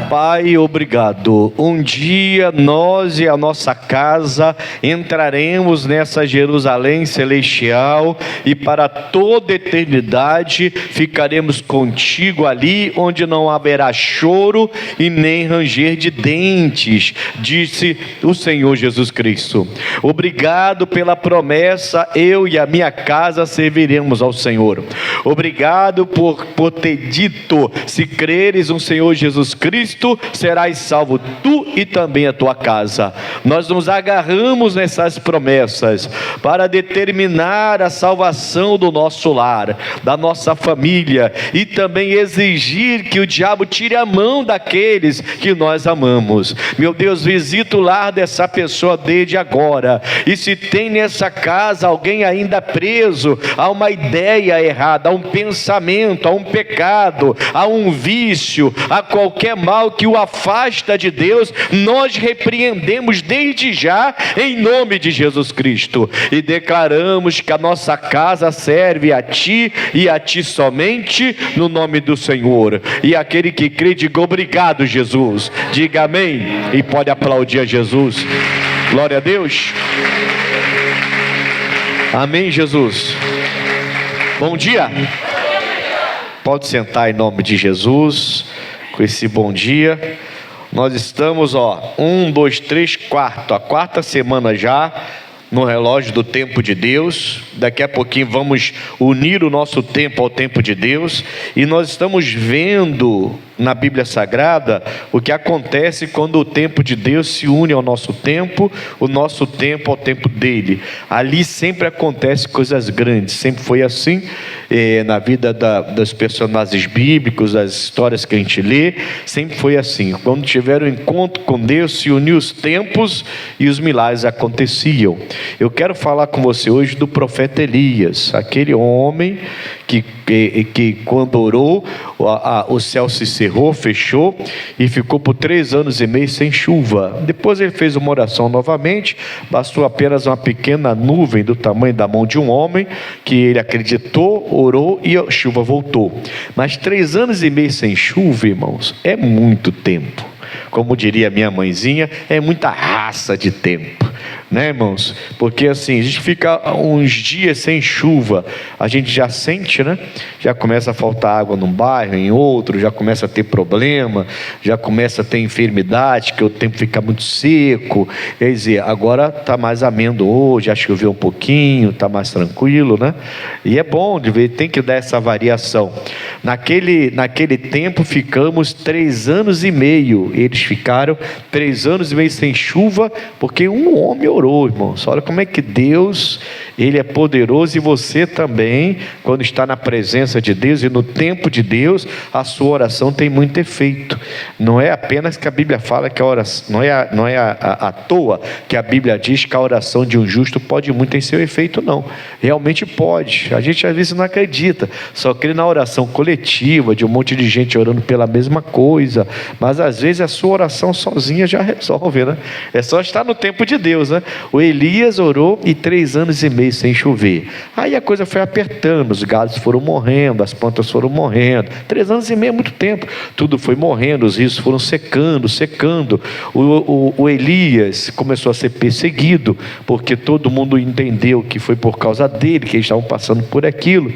Pai, obrigado. Um dia nós e a nossa casa entraremos nessa Jerusalém celestial e para toda eternidade ficaremos contigo ali onde não haverá choro e nem ranger de dentes, disse o Senhor Jesus Cristo. Obrigado pela promessa, eu e a minha casa serviremos ao Senhor. Obrigado por ter dito, se creres no Senhor Jesus Cristo, serás salvo tu e também a tua casa. Nós nos agarramos nessas promessas para determinar a salvação do nosso lar, da nossa família, e também exigir que o diabo tire a mão daqueles que nós amamos. Meu Deus, visita o lar dessa pessoa desde agora, e se tem nessa casa alguém ainda preso a uma ideia errada, a um pensamento, a um pecado, a um vício, a qualquer mal que o afasta de Deus, nós repreendemos desde já em nome de Jesus Cristo e declaramos que a nossa casa serve a ti e a ti somente, no nome do Senhor. E aquele que crê, diga obrigado, Jesus. Diga amém e pode aplaudir a Jesus. Glória a Deus. Amém, Jesus. Bom dia. Pode sentar em nome de Jesus. Com esse bom dia, nós estamos, 1, 2, 3, a quarta semana já no relógio do tempo de Deus. Daqui a pouquinho vamos unir o nosso tempo ao tempo de Deus, e nós estamos vendo na Bíblia Sagrada o que acontece quando o tempo de Deus se une ao nosso tempo, o nosso tempo ao tempo dele. Ali sempre acontece coisas grandes, sempre foi assim na vida dos personagens bíblicos, as histórias que a gente lê, sempre foi assim. Quando tiveram um encontro com Deus, se uniu os tempos e os milagres aconteciam. Eu quero falar com você hoje do profeta Elias, aquele homem que quando orou, o céu se cerrou, fechou, e ficou por 3 anos e meio sem chuva. Depois ele fez uma oração novamente, bastou apenas uma pequena nuvem do tamanho da mão de um homem, que ele acreditou, orou e a chuva voltou. Mas 3 anos e meio sem chuva, irmãos, é muito tempo. Como diria minha mãezinha, é muita raça de tempo, né, irmãos? Porque assim, a gente fica uns dias sem chuva, a gente já sente, né? Já começa a faltar água num bairro, em outro, já começa a ter problema, já começa a ter enfermidade, que o tempo fica muito seco. Quer dizer, agora está mais ameno hoje, já choveu um pouquinho, está mais tranquilo, né? E é bom de ver, tem que dar essa variação. Naquele tempo ficamos 3 anos e meio, eles ficaram 3 anos e meio sem chuva, porque um homem orou, irmãos. Olha como é que Deus, Ele é poderoso, e você também, quando está na presença de Deus e no tempo de Deus, a sua oração tem muito efeito. Não é apenas que a Bíblia fala que a oração, não é à toa que a Bíblia diz que a oração de um justo pode muito em seu efeito, não. Realmente pode. A gente às vezes não acredita, só crê na oração coletiva, de um monte de gente orando pela mesma coisa, mas às vezes a sua oração sozinha já resolve, né? É só estar no tempo de Deus, né? O Elias orou e 3 anos e meio sem chover. Aí a coisa foi apertando, os gados foram morrendo, as plantas foram morrendo. 3 anos e meio é muito tempo. Tudo foi morrendo, os rios foram secando. O Elias começou a ser perseguido, porque todo mundo entendeu que foi por causa dele que eles estavam passando por aquilo.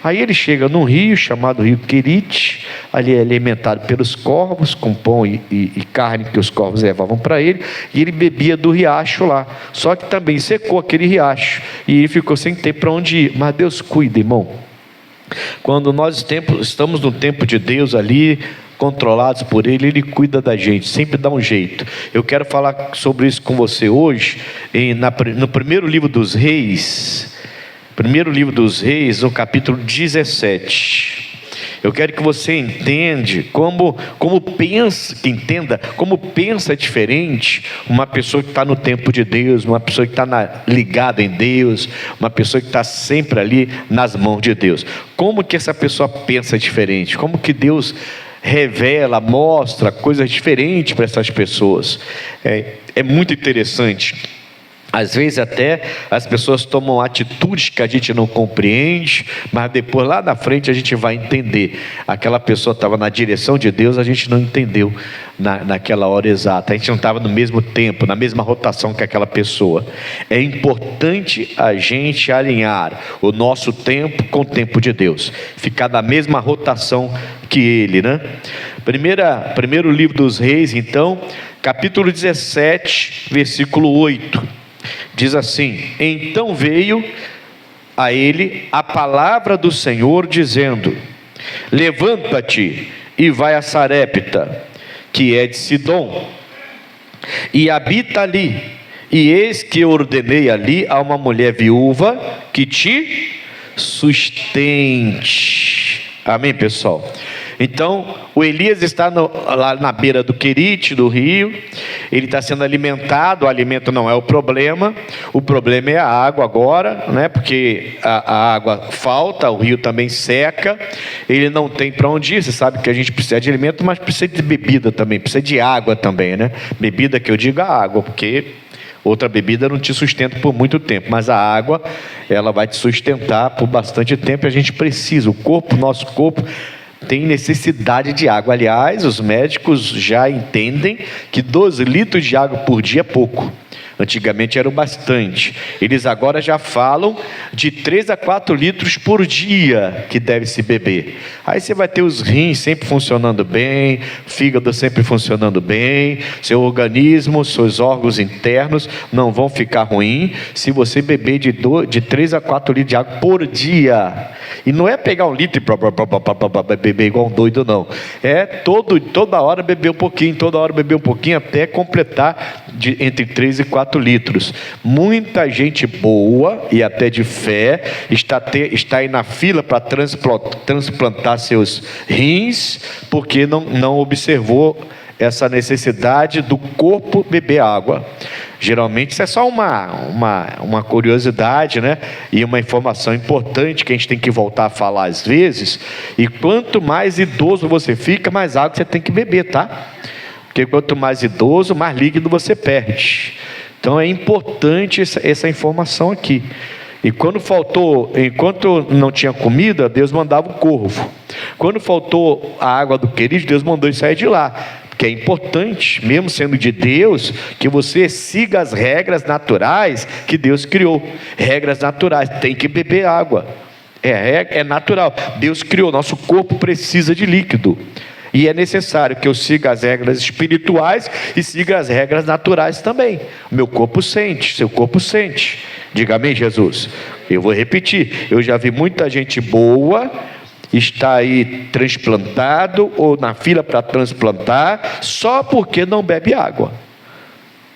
Aí ele chega num rio chamado Rio Querite, ali é alimentado pelos corvos, com pão e carne que os corvos levavam para ele, e ele bebia do riacho lá. Só que também secou aquele riacho, e ele ficou sem ter para onde ir. Mas Deus cuida, irmão. Quando nós estamos no tempo de Deus ali, controlados por Ele, Ele cuida da gente, sempre dá um jeito. Eu quero falar sobre isso com você hoje, no primeiro livro dos Reis, no capítulo 17. Eu quero que você entenda como pensa diferente uma pessoa que está no tempo de Deus, uma pessoa que está ligada em Deus, uma pessoa que está sempre ali nas mãos de Deus. Como que essa pessoa pensa diferente? Como que Deus revela, mostra coisas diferentes para essas pessoas? É muito interessante. Às vezes até as pessoas tomam atitudes que a gente não compreende, mas depois lá na frente a gente vai entender. Aquela pessoa estava na direção de Deus, a gente não entendeu naquela hora exata. A gente não estava no mesmo tempo, na mesma rotação que aquela pessoa. É importante a gente alinhar o nosso tempo com o tempo de Deus, ficar na mesma rotação que Ele, né? Primeiro livro dos Reis, então, capítulo 17, versículo 8. Diz assim: então veio a ele a palavra do Senhor dizendo: levanta-te e vai a Sarepta, que é de Sidom, e habita ali, e eis que ordenei ali a uma mulher viúva que te sustente. Amém, pessoal? Então, o Elias está lá na beira do Querite, do rio. Ele está sendo alimentado. O alimento não é o problema é a água agora, né? Porque a água falta, o rio também seca, ele não tem para onde ir. Você sabe que a gente precisa de alimento, mas precisa de bebida também, precisa de água também, né? Bebida que eu digo, a água, porque outra bebida não te sustenta por muito tempo, mas a água, ela vai te sustentar por bastante tempo. E a gente precisa, nosso corpo tem necessidade de água. Aliás, os médicos já entendem que 12 litros de água por dia é pouco. Antigamente era bastante. Eles agora já falam de 3 a 4 litros por dia que deve se beber. Aí você vai ter os rins sempre funcionando bem, fígado sempre funcionando bem, seu organismo, seus órgãos internos não vão ficar ruins se você beber de 3 a 4 litros de água por dia. E não é pegar 1 litro e beber igual um doido, não. É toda hora beber um pouquinho, até completar entre 3 e 4 litros. Muita gente boa e até de fé está aí na fila para transplantar seus rins, porque não observou essa necessidade do corpo beber água. Geralmente isso é só uma curiosidade, né? E uma informação importante que a gente tem que voltar a falar às vezes. E quanto mais idoso você fica, mais água você tem que beber, tá? Porque quanto mais idoso, mais líquido você perde. Então é importante essa informação aqui. E enquanto não tinha comida, Deus mandava o corvo. Quando faltou a água do Querite, Deus mandou ele sair de lá. Porque é importante, mesmo sendo de Deus, que você siga as regras naturais que Deus criou. Regras naturais, tem que beber água. É natural. Deus criou, nosso corpo precisa de líquido. E é necessário que eu siga as regras espirituais e siga as regras naturais também. Meu corpo sente, seu corpo sente. Diga amém, Jesus. Eu vou repetir. Eu já vi muita gente boa está aí transplantado ou na fila para transplantar só porque não bebe água.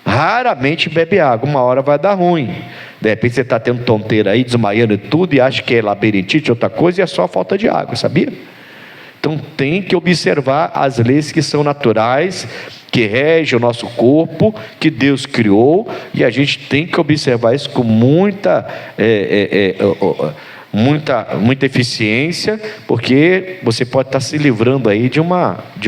Raramente bebe água. Uma hora vai dar ruim. De repente você está tendo tonteira aí, desmaiando e tudo, e acha que é labirintite, outra coisa, e é só falta de água, sabia? Então tem que observar as leis que são naturais, que regem o nosso corpo, que Deus criou, e a gente tem que observar isso com muita eficiência, porque você pode estar se livrando aí de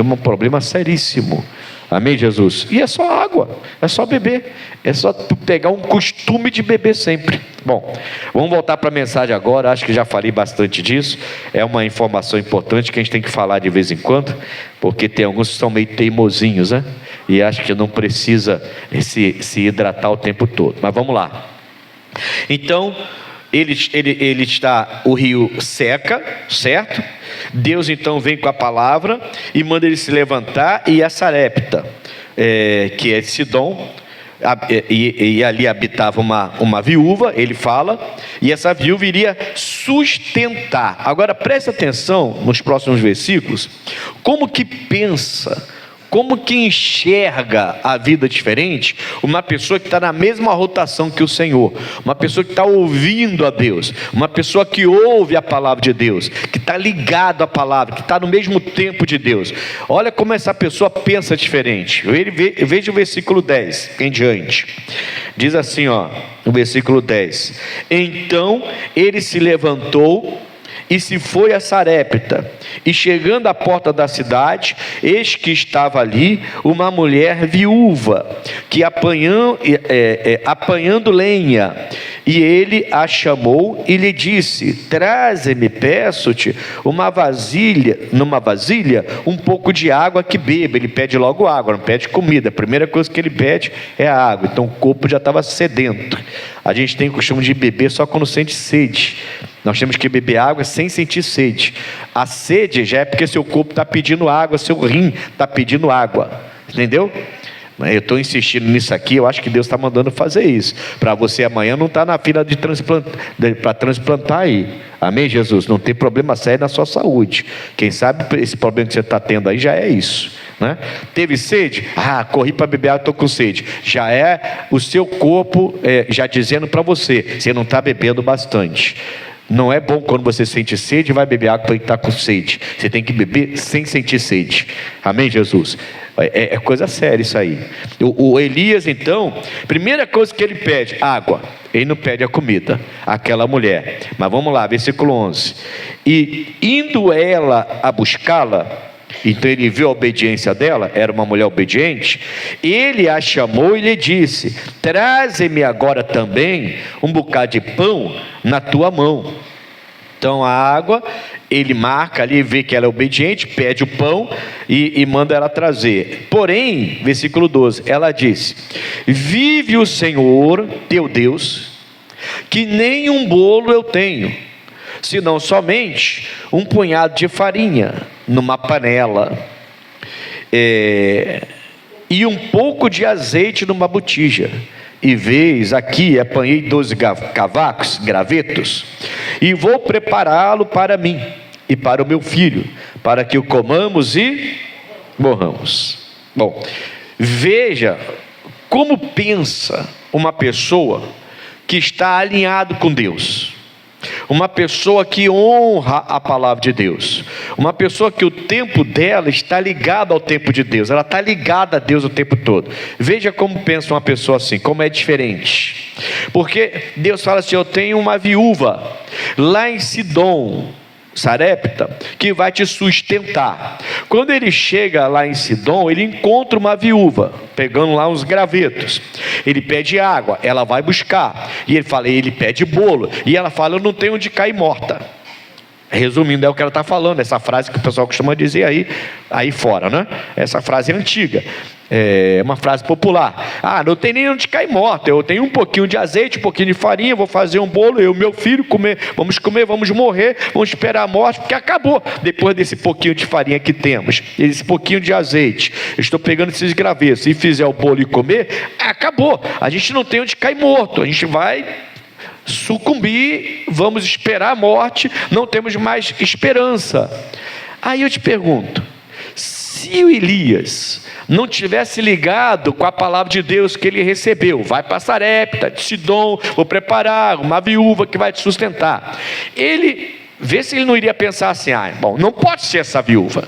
um problema seríssimo. Amém, Jesus? E é só água, é só beber, é só pegar um costume de beber sempre. Bom, vamos voltar para a mensagem agora. Acho que já falei bastante disso. É uma informação importante que a gente tem que falar de vez em quando, porque tem alguns que são meio teimosinhos, né? E acho que não precisa se hidratar o tempo todo. Mas vamos lá. Então, o rio seca, certo? Deus então vem com a palavra e manda ele se levantar e ir a Sarepta, que é de Sidom, e ali habitava uma viúva, ele fala, e essa viúva iria sustentar. Agora preste atenção nos próximos versículos, como que pensa, como que enxerga a vida diferente uma pessoa que está na mesma rotação que o Senhor, uma pessoa que está ouvindo a Deus, uma pessoa que ouve a palavra de Deus, que está ligado à palavra, que está no mesmo tempo de Deus. Olha como essa pessoa pensa diferente. Veja o versículo 10 em diante. Diz assim, no versículo 10: então ele se levantou e se foi a Sarepta. E chegando à porta da cidade, eis que estava ali uma mulher viúva, que apanhando lenha. E ele a chamou e lhe disse: traze-me, peço-te, numa vasilha, um pouco de água que beba. Ele pede logo água, não pede comida. A primeira coisa que ele pede é a água. Então o corpo já estava sedento. A gente tem o costume de beber só quando sente sede. Nós temos que beber água sem sentir sede. A sede já é porque seu corpo está pedindo água, seu rim está pedindo água. Entendeu? Eu estou insistindo nisso aqui, eu acho que Deus está mandando fazer isso, para você amanhã não estar na fila para transplantar aí, amém, Jesus? Não tem problema sério na sua saúde. Quem sabe esse problema que você está tendo aí já é isso, né? Teve sede? Corri para beber água, estou com sede. Já é o seu corpo já dizendo para você não está bebendo bastante. Não é bom quando você sente sede e vai beber água para estar com sede. Você tem que beber sem sentir sede, amém, Jesus? É coisa séria isso aí. O Elias, então, primeira coisa que ele pede, água. Ele não pede a comida, aquela mulher. Mas vamos lá, versículo 11. E indo ela a buscá-la, então ele viu a obediência dela, era uma mulher obediente. Ele a chamou e lhe disse: traze-me agora também um bocado de pão na tua mão. Então a água, ele marca ali, vê que ela é obediente, pede o pão e manda ela trazer. Porém, versículo 12, ela disse: vive o Senhor teu Deus, que nem um bolo eu tenho, senão somente um punhado de farinha numa panela, e um pouco de azeite numa botija. E vês aqui, apanhei 12 gravetos, e vou prepará-lo para mim e para o meu filho, para que o comamos e morramos. Bom, veja como pensa uma pessoa que está alinhado com Deus, uma pessoa que honra a palavra de Deus, uma pessoa que o tempo dela está ligado ao tempo de Deus, ela está ligada a Deus o tempo todo. Veja como pensa uma pessoa assim, como é diferente, porque Deus fala assim: eu tenho uma viúva lá em Sidom, Sarepta, que vai te sustentar. Quando ele chega lá em Sidom, ele encontra uma viúva pegando lá uns gravetos. Ele pede água, ela vai buscar, e ele pede bolo, e ela fala: eu não tenho onde cair morta. Resumindo, é o que ela está falando, essa frase que o pessoal costuma dizer aí fora, né? Essa frase é antiga, é uma frase popular. Não tem nem onde cair morta, eu tenho um pouquinho de azeite, um pouquinho de farinha, vou fazer um bolo, eu e meu filho vamos comer, vamos morrer, vamos esperar a morte, porque acabou. Depois desse pouquinho de farinha que temos, esse pouquinho de azeite, eu estou pegando esses gravetos, se fizer o bolo e comer, acabou. A gente não tem onde cair morto, a gente vai sucumbir, vamos esperar a morte, não temos mais esperança. Aí eu te pergunto, se o Elias não tivesse ligado com a palavra de Deus que ele recebeu, vai para Sarepta, de Sidom, vou preparar uma viúva que vai te sustentar, vê se ele não iria pensar assim: bom, não pode ser essa viúva.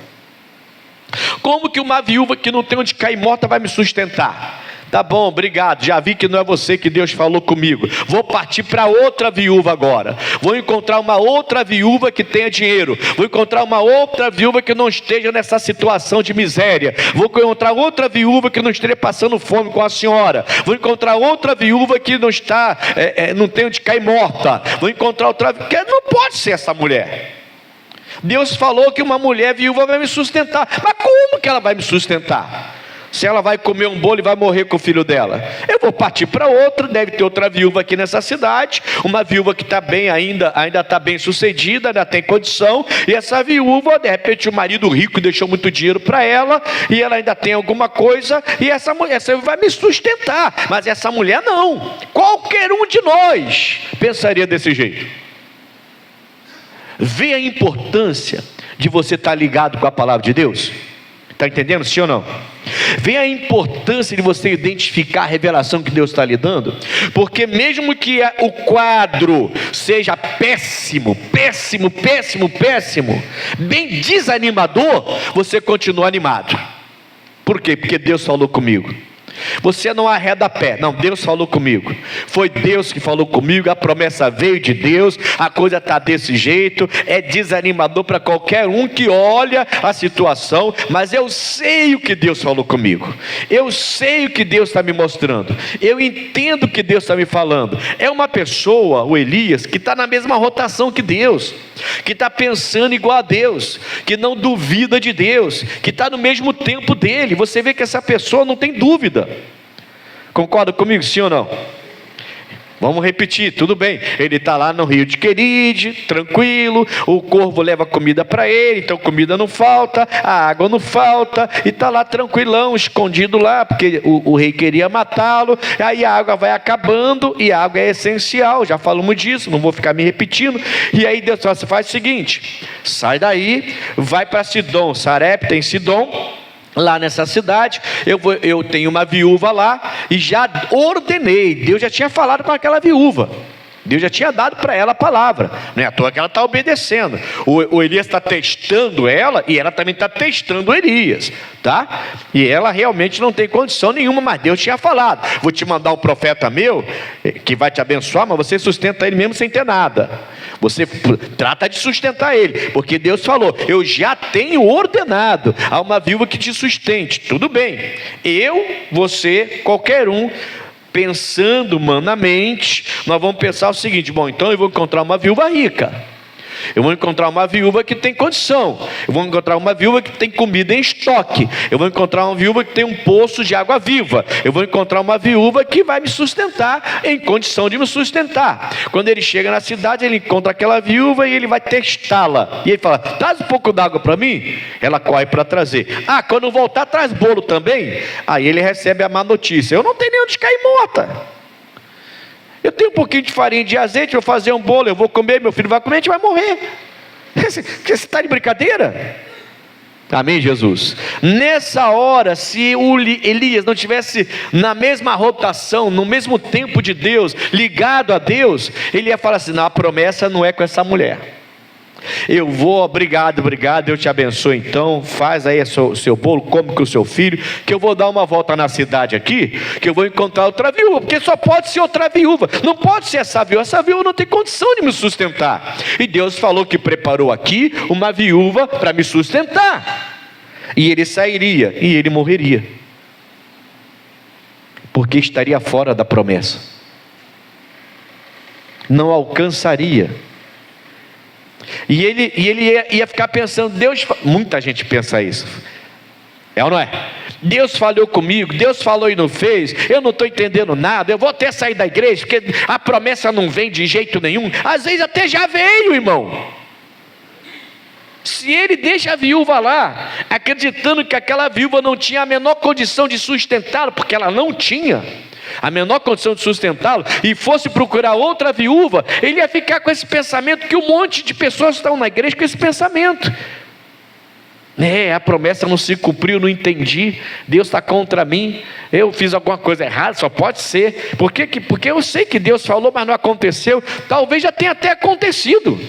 Como que uma viúva que não tem onde cair morta vai me sustentar? Tá bom, obrigado, já vi que não é você que Deus falou comigo. Vou partir para outra viúva agora. Vou encontrar uma outra viúva que tenha dinheiro. Vou encontrar uma outra viúva que não esteja nessa situação de miséria. Vou encontrar outra viúva que não esteja passando fome com a senhora. Vou encontrar outra viúva que não está, não tem onde cair morta. Vou encontrar outra viúva, que não pode ser essa mulher. Deus falou que uma mulher viúva vai me sustentar. Mas como que ela vai me sustentar? Se ela vai comer um bolo e vai morrer com o filho dela, eu vou partir para outra. Deve ter outra viúva aqui nessa cidade, uma viúva que está bem, ainda está bem sucedida, ainda tem condição, e essa viúva, de repente o marido rico deixou muito dinheiro para ela, e ela ainda tem alguma coisa, e essa vai me sustentar. Mas essa mulher não. Qualquer um de nós pensaria desse jeito. Vê a importância de você estar ligado com a palavra de Deus? Está entendendo, sim ou não? Vê a importância de você identificar a revelação que Deus está lhe dando, porque mesmo que o quadro seja péssimo, bem desanimador, você continua animado. Por quê? Porque Deus falou comigo. você não arreda pé. Não, Deus falou comigo. Foi Deus que falou comigo, a promessa veio de Deus, a coisa está desse jeito. É desanimador para qualquer um que olha a situação, mas eu sei o que Deus falou comigo. Eu sei o que Deus está me mostrando. Eu entendo o que Deus está me falando. É uma pessoa, o Elias, que está na mesma rotação que Deus, que está pensando igual a Deus, que não duvida de Deus, que está no mesmo tempo dele. Você vê que essa pessoa não tem dúvida. Concorda comigo, sim ou não? Vamos repetir, tudo bem. Ele está lá no rio de Queride, tranquilo. O corvo leva comida para ele, então comida não falta, a água não falta, e está lá tranquilão, escondido lá, porque o rei queria matá-lo. Aí a água vai acabando, e a água é essencial, já falamos disso, não vou ficar me repetindo. E aí Deus faz o seguinte: sai daí, vai para Sidom. Sarepta em Sidom. Lá nessa cidade, eu tenho uma viúva lá, e já ordenei, Deus já tinha falado com aquela viúva, Deus já tinha dado para ela a palavra, não é à toa que ela está obedecendo. O Elias está testando ela, e ela também está testando o Elias, tá? E ela realmente não tem condição nenhuma, mas Deus tinha falado: vou te mandar um profeta meu, que vai te abençoar, mas você sustenta ele mesmo sem ter nada. Você trata de sustentar ele, porque Deus falou: eu já tenho ordenado a uma viúva que te sustente. Tudo bem, você, qualquer um, pensando humanamente, nós vamos pensar o seguinte: bom, então eu vou encontrar uma viúva rica, eu vou encontrar uma viúva que tem condição, eu vou encontrar uma viúva que tem comida em estoque, eu vou encontrar uma viúva que tem um poço de água viva, eu vou encontrar uma viúva que vai me sustentar, em condição de me sustentar. Quando ele chega na cidade, ele encontra aquela viúva e ele vai testá-la, e ele fala: traz um pouco d'água para mim. Ela corre para trazer. Quando voltar, traz bolo também. Aí ele recebe a má notícia: eu não tenho nem onde cair morta. Eu tenho um pouquinho de farinha de azeite, vou fazer um bolo, eu vou comer, meu filho vai comer, a gente vai morrer. Você está de brincadeira? Amém, Jesus? Nessa hora, se o Elias não tivesse na mesma rotação, no mesmo tempo de Deus, ligado a Deus, ele ia falar assim: não, a promessa não é com essa mulher. Eu vou, obrigado, eu te abençoo. Então faz aí o seu bolo, come com o seu filho, que eu vou dar uma volta na cidade aqui, que eu vou encontrar outra viúva, porque só pode ser outra viúva, não pode ser essa viúva não tem condição de me sustentar. E Deus falou que preparou aqui uma viúva para me sustentar, e ele sairia, e ele morreria, porque estaria fora da promessa, não alcançaria. E ele ia ficar pensando: muita gente pensa isso, é ou não é? Deus falou comigo, Deus falou e não fez, eu não estou entendendo nada, eu vou até sair da igreja, porque a promessa não vem de jeito nenhum. Às vezes até já veio, irmão. Se ele deixa a viúva lá, acreditando que aquela viúva não tinha a menor condição de sustentá-lo, porque ela não tinha a menor condição de sustentá-lo, e fosse procurar outra viúva, ele ia ficar com esse pensamento, que um monte de pessoas estão na igreja com esse pensamento: a promessa não se cumpriu, não entendi, Deus está contra mim, eu fiz alguma coisa errada, só pode ser, porque eu sei que Deus falou, mas não aconteceu. Talvez já tenha até acontecido,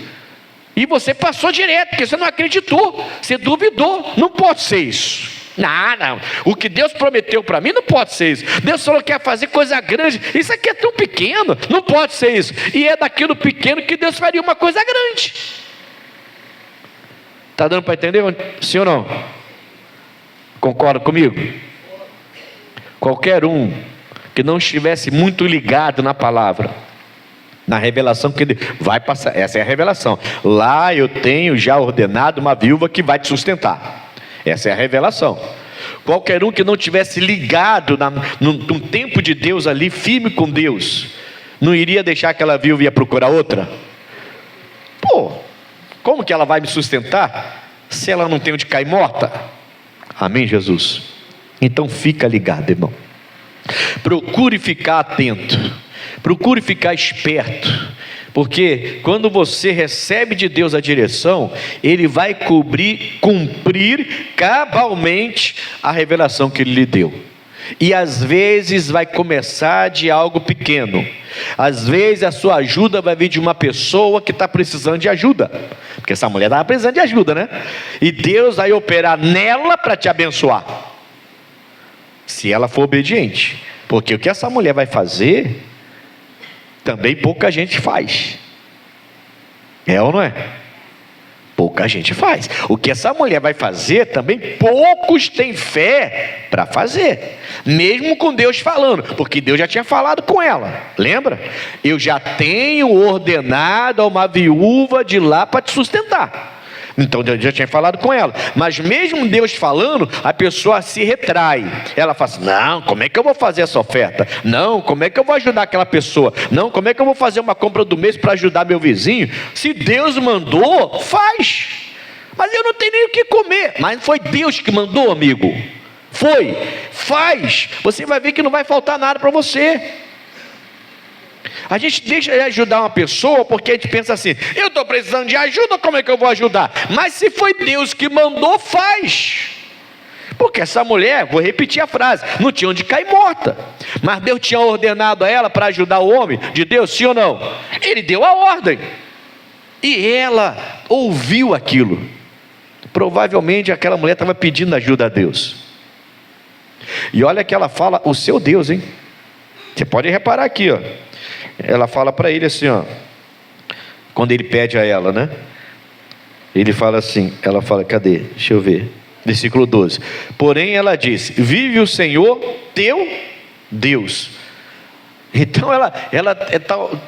e você passou direto, porque você não acreditou, você duvidou. Não pode ser isso. Não, o que Deus prometeu para mim não pode ser isso. Deus falou que ia fazer coisa grande, isso aqui é tão pequeno, não pode ser isso. E é daquilo pequeno que Deus faria uma coisa grande. Está dando para entender? Sim ou não? Concorda comigo? Qualquer um que não estivesse muito ligado na palavra, na revelação que ele vai passar, essa é a revelação: lá eu tenho já ordenado uma viúva que vai te sustentar. Essa é a revelação. Qualquer um que não tivesse ligado num tempo de Deus ali, firme com Deus, não iria deixar aquela viúva e ia procurar outra. Como que ela vai me sustentar se ela não tem onde cair morta? Amém, Jesus? Então fica ligado, irmão. Procure ficar atento, procure ficar esperto, porque quando você recebe de Deus a direção, Ele vai cumprir cabalmente a revelação que Ele lhe deu. E às vezes vai começar de algo pequeno, às vezes a sua ajuda vai vir de uma pessoa que está precisando de ajuda, porque essa mulher estava precisando de ajuda, né? E Deus vai operar nela para te abençoar. se ela for obediente. Porque o que essa mulher vai fazer, também pouca gente faz. É ou não é? Pouca gente faz. O que essa mulher vai fazer, também poucos têm fé para fazer. Mesmo com Deus falando, porque Deus já tinha falado com ela. Lembra? Eu já tenho ordenado a uma viúva de lá para te sustentar. Então Deus já tinha falado com ela. Mas mesmo Deus falando, a pessoa se retrai. Ela fala assim: não, como é que eu vou fazer essa oferta? Não, como é que eu vou ajudar aquela pessoa? Não, como é que eu vou fazer uma compra do mês para ajudar meu vizinho? Se Deus mandou, faz. Mas eu não tenho nem o que comer. Mas foi Deus que mandou, amigo. Foi, faz. Você vai ver que não vai faltar nada para você. A gente deixa de ajudar uma pessoa porque a gente pensa assim: eu estou precisando de ajuda, como é que eu vou ajudar? Mas se foi Deus que mandou, faz. Porque essa mulher, vou repetir a frase, não tinha onde cair morta. Mas Deus tinha ordenado a ela para ajudar o homem de Deus, sim ou não? Ele deu a ordem. E ela ouviu aquilo. Provavelmente aquela mulher estava pedindo ajuda a Deus. E olha que ela fala: o seu Deus, hein? Você pode reparar aqui, ó. Ela fala para ele assim, ó, quando ele pede a ela, né? Ele fala assim, ela fala, cadê? Deixa eu ver. Versículo 12. Porém ela disse: vive o Senhor teu Deus. Então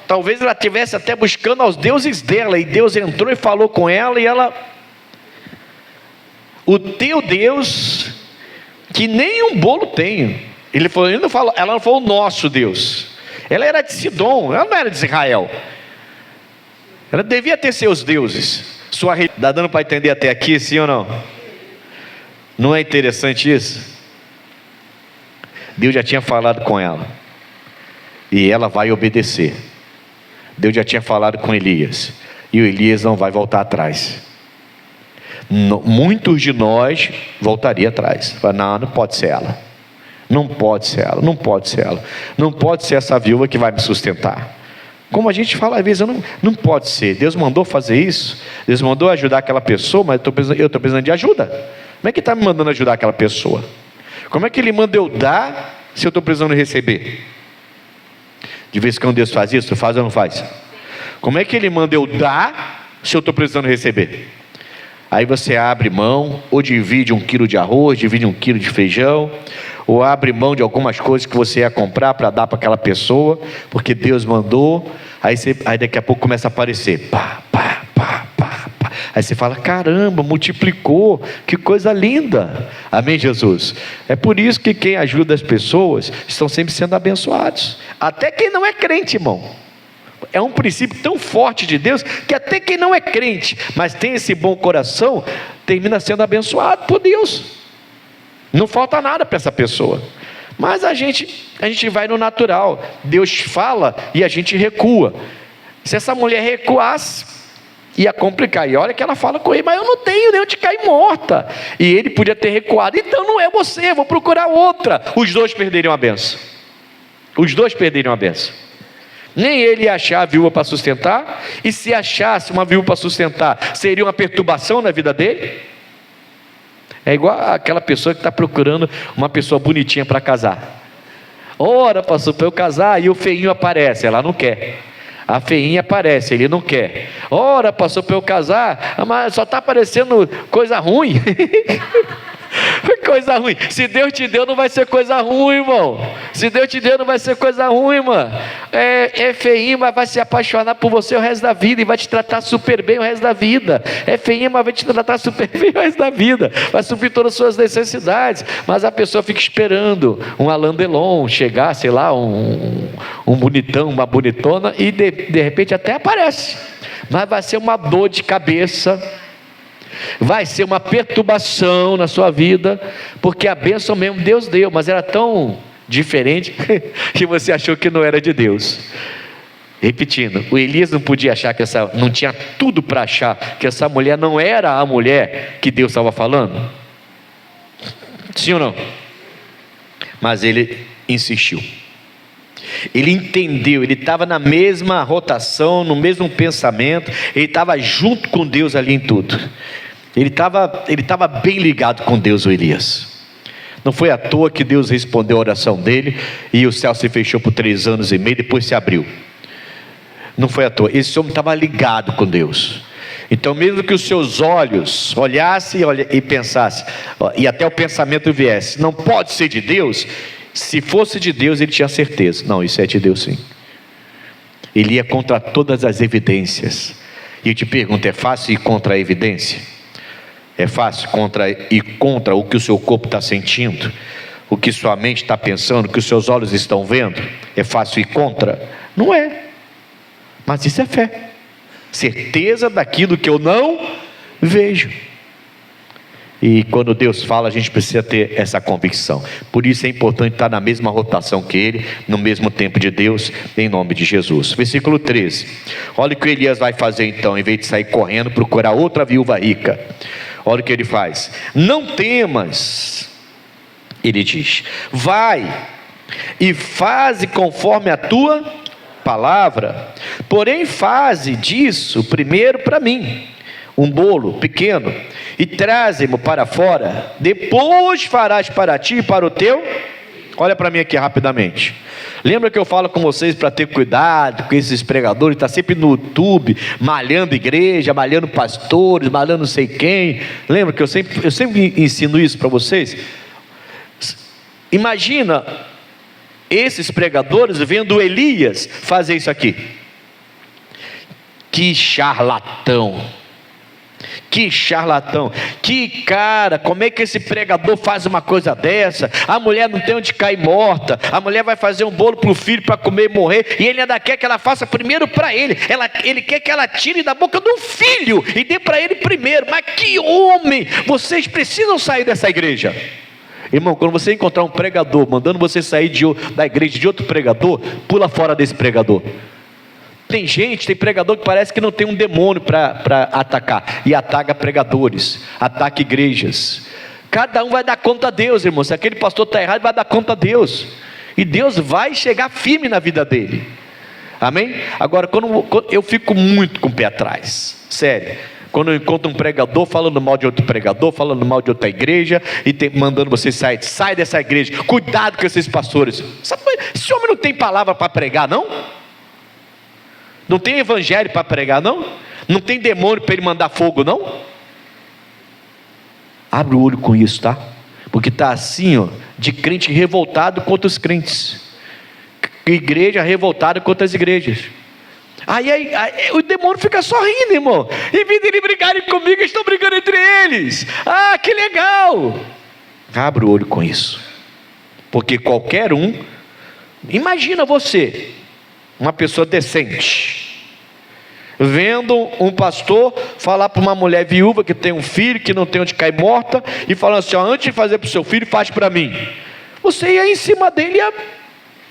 talvez ela estivesse até buscando aos deuses dela, e Deus entrou e falou com ela, e ela: o teu Deus, que nem um bolo tem. Ela não falou o nosso Deus. Ela era de Sidom, ela não era de Israel. Ela devia ter seus deuses. Está dando para entender até aqui, sim ou não? Não é interessante isso? Deus já tinha falado com ela, e ela vai obedecer. Deus já tinha falado com Elias, e o Elias não vai voltar atrás. Muitos de nós voltaria atrás. Não pode ser ela. Não pode ser ela, não pode ser ela. Não pode ser essa viúva que vai me sustentar. Como a gente fala às vezes, não pode ser. Deus mandou fazer isso. Deus mandou ajudar aquela pessoa, mas eu estou precisando de ajuda. Como é que está me mandando ajudar aquela pessoa? Como é que Ele manda eu dar, se eu estou precisando receber? De vez em quando Deus faz isso, faz ou não faz? Como é que Ele manda eu dar, se eu estou precisando receber? Aí você abre mão, ou divide 1 quilo de arroz, divide 1 quilo de feijão, ou abre mão de algumas coisas que você ia comprar para dar para aquela pessoa, porque Deus mandou. Aí daqui a pouco começa a aparecer, pá. Aí você fala: caramba, multiplicou, que coisa linda. Amém, Jesus? É por isso que quem ajuda as pessoas estão sempre sendo abençoados. Até quem não é crente, irmão. É um princípio tão forte de Deus, que até quem não é crente, mas tem esse bom coração, termina sendo abençoado por Deus. Não falta nada para essa pessoa. Mas a gente vai no natural. Deus fala e a gente recua. Se essa mulher recuasse, ia complicar. E olha que ela fala com ele: mas eu não tenho nem onde cair morta. E ele podia ter recuado: então não é você, vou procurar outra. Os dois perderiam a benção. Os dois perderiam a benção. Nem ele ia achar a viúva para sustentar, e se achasse uma viúva para sustentar, seria uma perturbação na vida dele. É igual aquela pessoa que está procurando uma pessoa bonitinha para casar. Ora, pastor, para eu casar, e o feinho aparece, ela não quer. A feinha aparece, ele não quer. Ora, pastor, para eu casar, mas só está aparecendo coisa ruim. Coisa ruim. Se Deus te deu, não vai ser coisa ruim, irmão. Se Deus te deu, não vai ser coisa ruim, mano. É feinho, mas vai se apaixonar por você o resto da vida, e vai te tratar super bem o resto da vida. É feinho, mas vai te tratar super bem o resto da vida, vai suprir todas as suas necessidades. Mas a pessoa fica esperando um Alain Delon chegar, sei lá, um bonitão, uma bonitona, e de repente até aparece, mas vai ser uma dor de cabeça, vai ser uma perturbação na sua vida, porque a bênção mesmo Deus deu, mas era tão diferente que você achou que não era de Deus. Repetindo, o Elias não podia achar que não tinha tudo para achar que essa mulher não era a mulher que Deus estava falando. Sim ou não? Mas ele insistiu. Ele entendeu, ele estava na mesma rotação, no mesmo pensamento, ele estava junto com Deus ali em tudo. Ele estava bem ligado com Deus, o Elias. Não foi à toa que Deus respondeu a oração dele e o céu se fechou por 3 anos e meio, depois se abriu. Não foi à toa, esse homem estava ligado com Deus. Então mesmo que os seus olhos olhassem e pensassem, e até o pensamento viesse, não pode ser de Deus. Se fosse de Deus, ele tinha certeza, não, isso é de Deus sim. Ele ia contra todas as evidências. E eu te pergunto, é fácil ir contra a evidência? É fácil ir contra o que o seu corpo está sentindo, o que sua mente está pensando, o que os seus olhos estão vendo? É fácil ir contra? Não é. Mas isso é fé, certeza daquilo que eu não vejo. E quando Deus fala, a gente precisa ter essa convicção. Por isso é importante estar na mesma rotação que Ele, no mesmo tempo de Deus, em nome de Jesus. Versículo 13, olha o que Elias vai fazer então. Em vez de sair correndo procurar outra viúva rica, olha o que ele faz. Não temas, ele diz, vai e faze conforme a tua palavra, porém faze disso primeiro para mim um bolo pequeno e traze-mo para fora, depois farás para ti e para o teu. Olha para mim aqui rapidamente. Lembra que eu falo com vocês para ter cuidado com esses pregadores, está sempre no YouTube, malhando igreja, malhando pastores, malhando não sei quem. Lembra que eu sempre ensino isso para vocês? Imagina esses pregadores vendo Elias fazer isso aqui. Que charlatão! Que charlatão, que cara, como é que esse pregador faz uma coisa dessa? A mulher não tem onde cair morta, a mulher vai fazer um bolo para o filho para comer e morrer, e ele ainda quer que ela faça primeiro para ele, ele quer que ela tire da boca do filho e dê para ele primeiro. Mas que homem! Vocês precisam sair dessa igreja. Irmão, quando você encontrar um pregador mandando você sair da igreja de outro pregador, pula fora desse pregador. Tem pregador que parece que não tem um demônio para atacar, e ataca pregadores, ataca igrejas. Cada um vai dar conta a Deus, irmão. Se aquele pastor está errado, vai dar conta a Deus, e Deus vai chegar firme na vida dele. Amém? Agora, quando eu fico muito com o pé atrás, sério, quando eu encontro um pregador falando mal de outro pregador, falando mal de outra igreja, e mandando você sair, sai dessa igreja, cuidado com esses pastores. Esse homem não tem palavra para pregar, não? Não tem evangelho para pregar, não? Não tem demônio para ele mandar fogo, não? Abre o olho com isso, tá? Porque está assim, ó, de crente revoltado contra os crentes, igreja revoltada contra as igrejas. Aí o demônio fica só rindo, irmão. Em vez de eles brigarem comigo, eles estão brigando entre eles. Ah, que legal! Abre o olho com isso, porque qualquer um, imagina você, uma pessoa decente, vendo um pastor falar para uma mulher viúva que tem um filho, que não tem onde cair morta, e falando assim, ó, antes de fazer para o seu filho, faz para mim. Você ia em cima dele e ia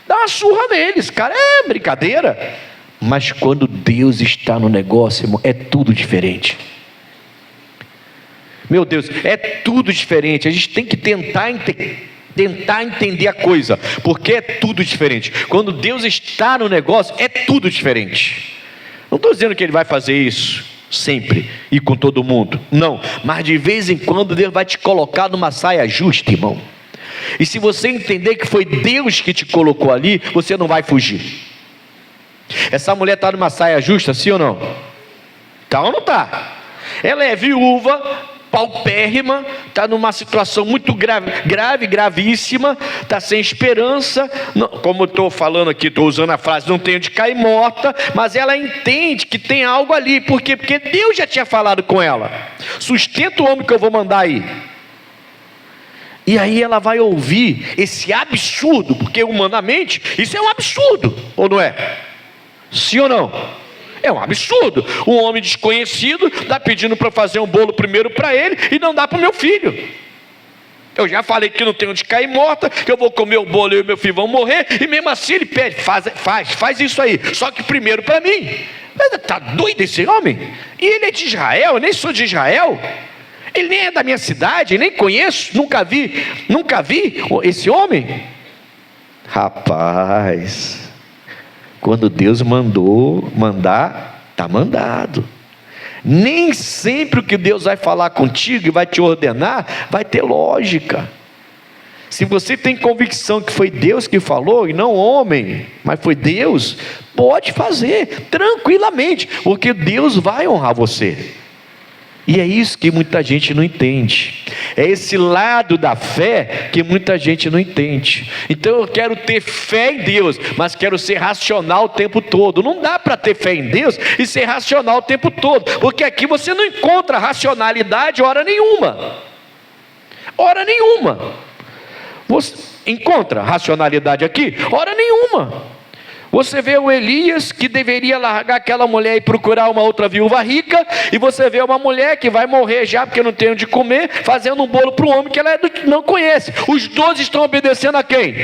dar uma surra neles. Cara, é brincadeira. Mas quando Deus está no negócio, irmão, é tudo diferente. Meu Deus, é tudo diferente. A gente tem que tentar entender a coisa, porque é tudo diferente. Quando Deus está no negócio, é tudo diferente. Não estou dizendo que Ele vai fazer isso sempre e com todo mundo, não, mas de vez em quando Deus vai te colocar numa saia justa, irmão. E se você entender que foi Deus que te colocou ali, você não vai fugir. Essa mulher está numa saia justa, sim ou não? Está ou não está? Ela é viúva, paupérrima, está numa situação muito gravíssima, está sem esperança, não, como eu estou falando aqui, estou usando a frase, não tem onde cair morta, mas ela entende que tem algo ali. Por quê? Porque Deus já tinha falado com ela, sustenta o homem que eu vou mandar aí. E aí ela vai ouvir esse absurdo, porque humanamente isso é um absurdo, ou não é? Sim ou não? É um absurdo. Um homem desconhecido está pedindo para fazer um bolo primeiro para ele e não dá para o meu filho. Eu já falei que não tem onde cair morta, que eu vou comer o bolo e o meu filho vão morrer, e mesmo assim ele pede, faz isso aí, só que primeiro para mim. Está doido esse homem? E ele é de Israel, eu nem sou de Israel. Ele nem é da minha cidade, nem conheço, nunca vi esse homem. Rapaz, quando Deus mandar, está mandado. Nem sempre o que Deus vai falar contigo e vai te ordenar vai ter lógica. Se você tem convicção que foi Deus que falou e não homem, mas foi Deus, pode fazer tranquilamente, porque Deus vai honrar você. E é isso que muita gente não entende. É esse lado da fé que muita gente não entende. Então eu quero ter fé em Deus, mas quero ser racional o tempo todo. Não dá para ter fé em Deus e ser racional o tempo todo, porque aqui você não encontra racionalidade hora nenhuma. Hora nenhuma. Você encontra racionalidade aqui? Hora nenhuma. Você vê o Elias que deveria largar aquela mulher e procurar uma outra viúva rica, e você vê uma mulher que vai morrer já porque não tem onde comer, fazendo um bolo para um homem que ela não conhece. Os dois estão obedecendo a quem?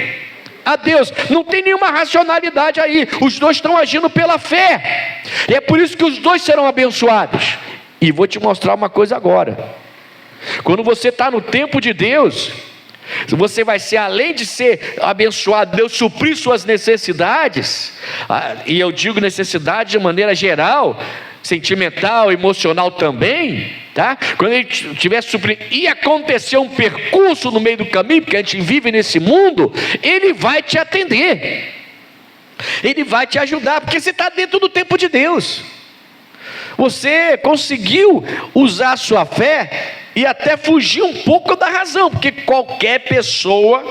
A Deus. Não tem nenhuma racionalidade aí. Os dois estão agindo pela fé. E é por isso que os dois serão abençoados. E vou te mostrar uma coisa agora. Quando você está no tempo de Deus, você vai ser, além de ser abençoado, Deus suprir suas necessidades, e eu digo necessidade de maneira geral, sentimental, emocional também, tá? Quando ele estiver suprindo, e acontecer um percurso no meio do caminho, porque a gente vive nesse mundo, Ele vai te atender, Ele vai te ajudar, porque você está dentro do tempo de Deus. Você conseguiu usar a sua fé e até fugir um pouco da razão, porque qualquer pessoa,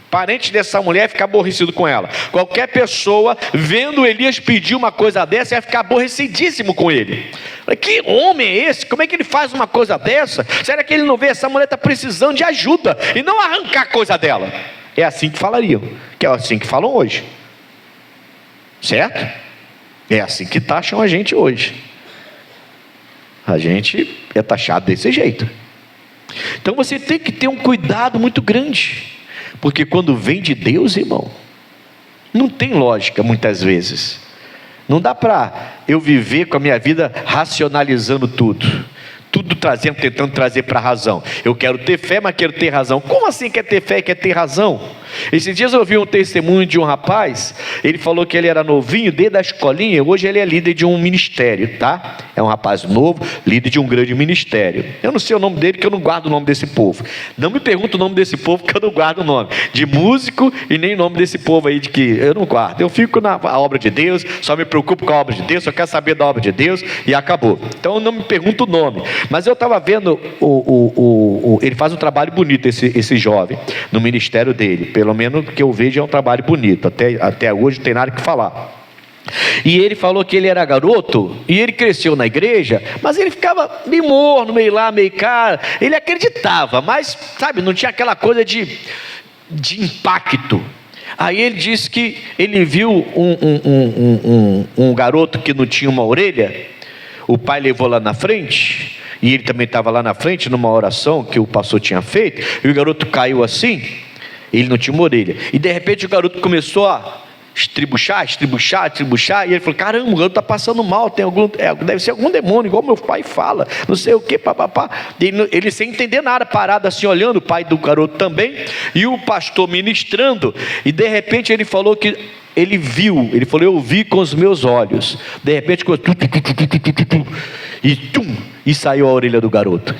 parente dessa mulher, fica aborrecido com ela. Qualquer pessoa, vendo Elias pedir uma coisa dessa, ia ficar aborrecidíssimo com ele. Que homem é esse? Como é que ele faz uma coisa dessa? Será que ele não vê? Essa mulher está precisando de ajuda, e não arrancar a coisa dela. É assim que falariam, que é assim que falam hoje, certo? É assim que taxam a gente hoje. A gente é taxado desse jeito. Então você tem que ter um cuidado muito grande, porque quando vem de Deus, irmão, não tem lógica muitas vezes. Não dá para eu viver com a minha vida racionalizando tudo tentando trazer para a razão. Eu quero ter fé, mas quero ter razão. Como assim quer ter fé e quer ter razão? Esses dias eu ouvi um testemunho de um rapaz. Ele falou que ele era novinho, desde a escolinha. Hoje ele é líder de um ministério, tá? É um rapaz novo, líder de um grande ministério. Eu não sei o nome dele, porque eu não guardo o nome desse povo. Não me pergunta o nome desse povo, porque eu não guardo o nome de músico, e nem o nome desse povo aí de que eu não guardo. Eu fico na obra de Deus, só me preocupo com a obra de Deus, só quero saber da obra de Deus, e acabou. Então eu não me pergunto o nome. Mas eu estava vendo, ele faz um trabalho bonito, esse jovem, no ministério dele. Pelo menos que eu vejo é um trabalho bonito. Até hoje não tem nada que falar. E ele falou que ele era garoto, e ele cresceu na igreja, mas ele ficava meio morno, meio lá, meio cá. Ele acreditava, mas, sabe, não tinha aquela coisa de impacto. Aí ele disse que ele viu um garoto que não tinha uma orelha. O pai levou lá na frente, e ele também estava lá na frente numa oração que o pastor tinha feito, e o garoto caiu assim, ele não tinha uma orelha, e de repente o garoto começou a estribuchar, e ele falou: caramba, o garoto está passando mal, deve ser algum demônio, igual meu pai fala, não sei o que, papapá. Ele sem entender nada, parado assim, olhando, o pai do garoto também, e o pastor ministrando, e de repente ele falou que ele viu, ele falou: eu vi com os meus olhos. De repente e saiu a orelha do garoto,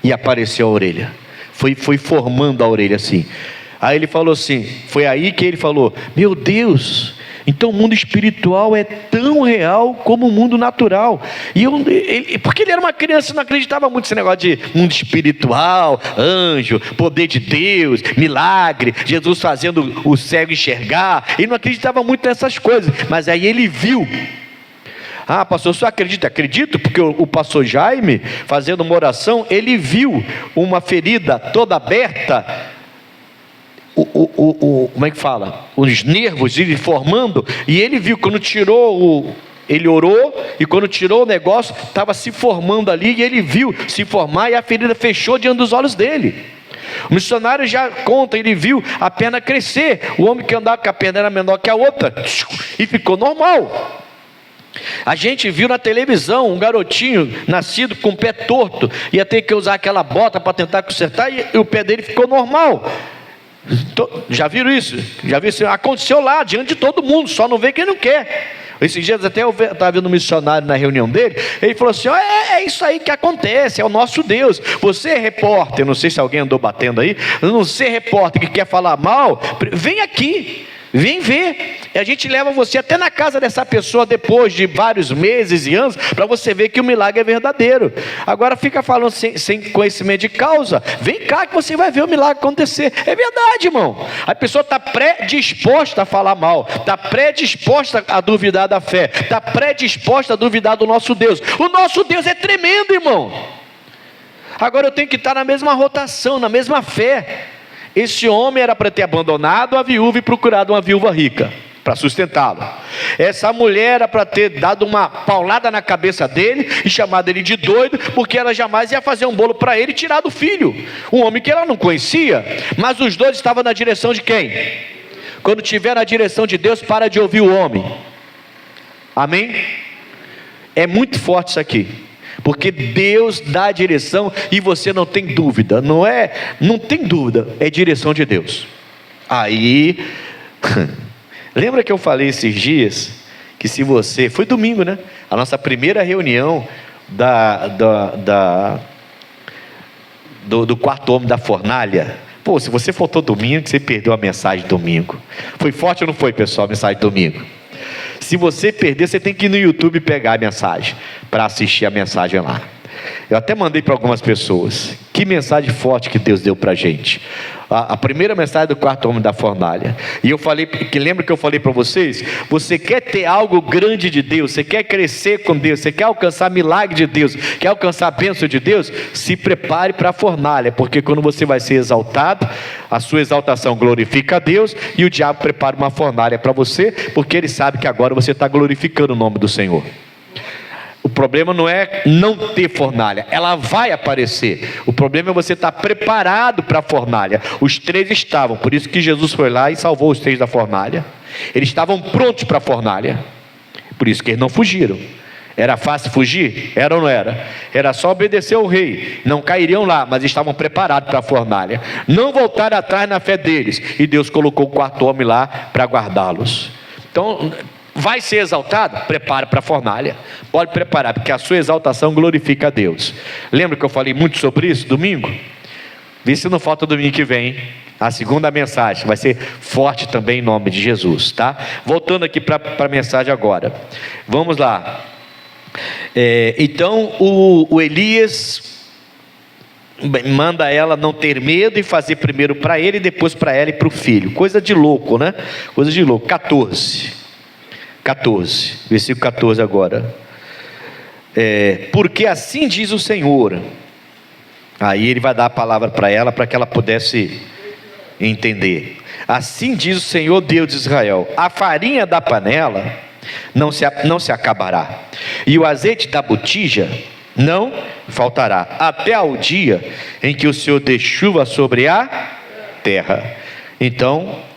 e apareceu a orelha, foi formando a orelha assim. Aí ele falou assim, foi aí que ele falou: meu Deus, então o mundo espiritual é tão real como o mundo natural. Porque ele era uma criança, não acreditava muito nesse negócio de mundo espiritual, anjo, poder de Deus, milagre, Jesus fazendo o cego enxergar. Ele não acreditava muito nessas coisas, mas aí ele viu. Ah, pastor, você acredita? Acredito, porque o pastor Jaime, fazendo uma oração, ele viu uma ferida toda aberta, como é que fala? Os nervos ele formando, e ele viu, quando tirou ele orou, e quando tirou o negócio, estava se formando ali, e ele viu se formar, e a ferida fechou diante dos olhos dele. O missionário já conta, ele viu a perna crescer, o homem que andava com a perna era menor que a outra, e ficou normal. A gente viu na televisão um garotinho nascido com o pé torto, ia ter que usar aquela bota para tentar consertar, e o pé dele ficou normal. Já viram isso? Já viram isso? Aconteceu lá, diante de todo mundo, só não vê quem não quer. Esses dias até eu estava vendo um missionário na reunião dele, ele falou assim: é isso aí que acontece, é o nosso Deus. Você é repórter, não sei se alguém andou batendo aí, não sei, repórter que quer falar mal, vem aqui. Vem ver, e a gente leva você até na casa dessa pessoa depois de vários meses e anos, para você ver que o milagre é verdadeiro. Agora fica falando sem conhecimento de causa, vem cá que você vai ver o milagre acontecer. É verdade, irmão. A pessoa está predisposta a falar mal, está predisposta a duvidar da fé, está predisposta a duvidar do nosso Deus. O nosso Deus é tremendo, irmão. Agora eu tenho que estar na mesma rotação, na mesma fé. Esse homem era para ter abandonado a viúva e procurado uma viúva rica para sustentá-lo. Essa mulher era para ter dado uma paulada na cabeça dele e chamado ele de doido, porque ela jamais ia fazer um bolo para ele e tirar do filho, um homem que ela não conhecia. Mas os dois estavam na direção de quem? Quando estiver na direção de Deus, para de ouvir o homem. Amém? É muito forte isso aqui, porque Deus dá a direção e você não tem dúvida, não tem dúvida, é direção de Deus. Aí, lembra que eu falei esses dias, que se você, foi domingo, né? A nossa primeira reunião do quarto homem da fornalha. Pô, se você faltou domingo, você perdeu a mensagem de domingo. Foi forte ou não foi, pessoal, a mensagem de domingo? Se você perder, você tem que ir no YouTube pegar a mensagem, para assistir a mensagem lá. Eu até mandei para algumas pessoas. Que mensagem forte que Deus deu para a gente. A primeira mensagem do quarto homem da fornalha. E eu falei, lembra que eu falei para vocês? Você quer ter algo grande de Deus, você quer crescer com Deus, você quer alcançar milagre de Deus, quer alcançar a bênção de Deus? Se prepare para a fornalha, porque quando você vai ser exaltado, a sua exaltação glorifica a Deus, e o diabo prepara uma fornalha para você, porque ele sabe que agora você está glorificando o nome do Senhor. O problema não é não ter fornalha, ela vai aparecer. O problema é você estar preparado para a fornalha. Os três estavam, por isso que Jesus foi lá e salvou os três da fornalha. Eles estavam prontos para a fornalha, por isso que eles não fugiram. Era fácil fugir? Era ou não era? Era só obedecer ao rei, não cairiam lá, mas estavam preparados para a fornalha. Não voltaram atrás na fé deles, e Deus colocou o quarto homem lá para guardá-los. Então, vai ser exaltado? Prepara para a fornalha. Pode preparar, porque a sua exaltação glorifica a Deus. Lembra que eu falei muito sobre isso domingo? Vê se não falta domingo que vem, hein? A segunda mensagem vai ser forte também em nome de Jesus, tá? Voltando aqui para a mensagem agora. Vamos lá. Então o Elias manda ela não ter medo e fazer primeiro para ele, depois para ela e para o filho. Coisa de louco, né? Coisa de louco. 14, versículo 14 agora. Porque assim diz o Senhor. Aí ele vai dar a palavra para ela, para que ela pudesse entender. Assim diz o Senhor Deus de Israel: a farinha da panela não se acabará, e o azeite da botija não faltará, até ao dia em que o Senhor dê chuva sobre a terra. Então